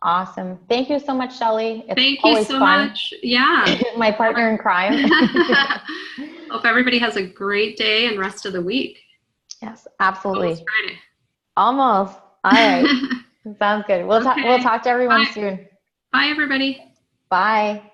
Awesome. Thank you so much, Shelly. Thank you so much. Yeah. My partner in crime. Hope everybody has a great day and rest of the week. Yes, absolutely. Almost Friday. Almost. All right. Sounds good. We'll talk to everyone soon. Bye, everybody. Bye.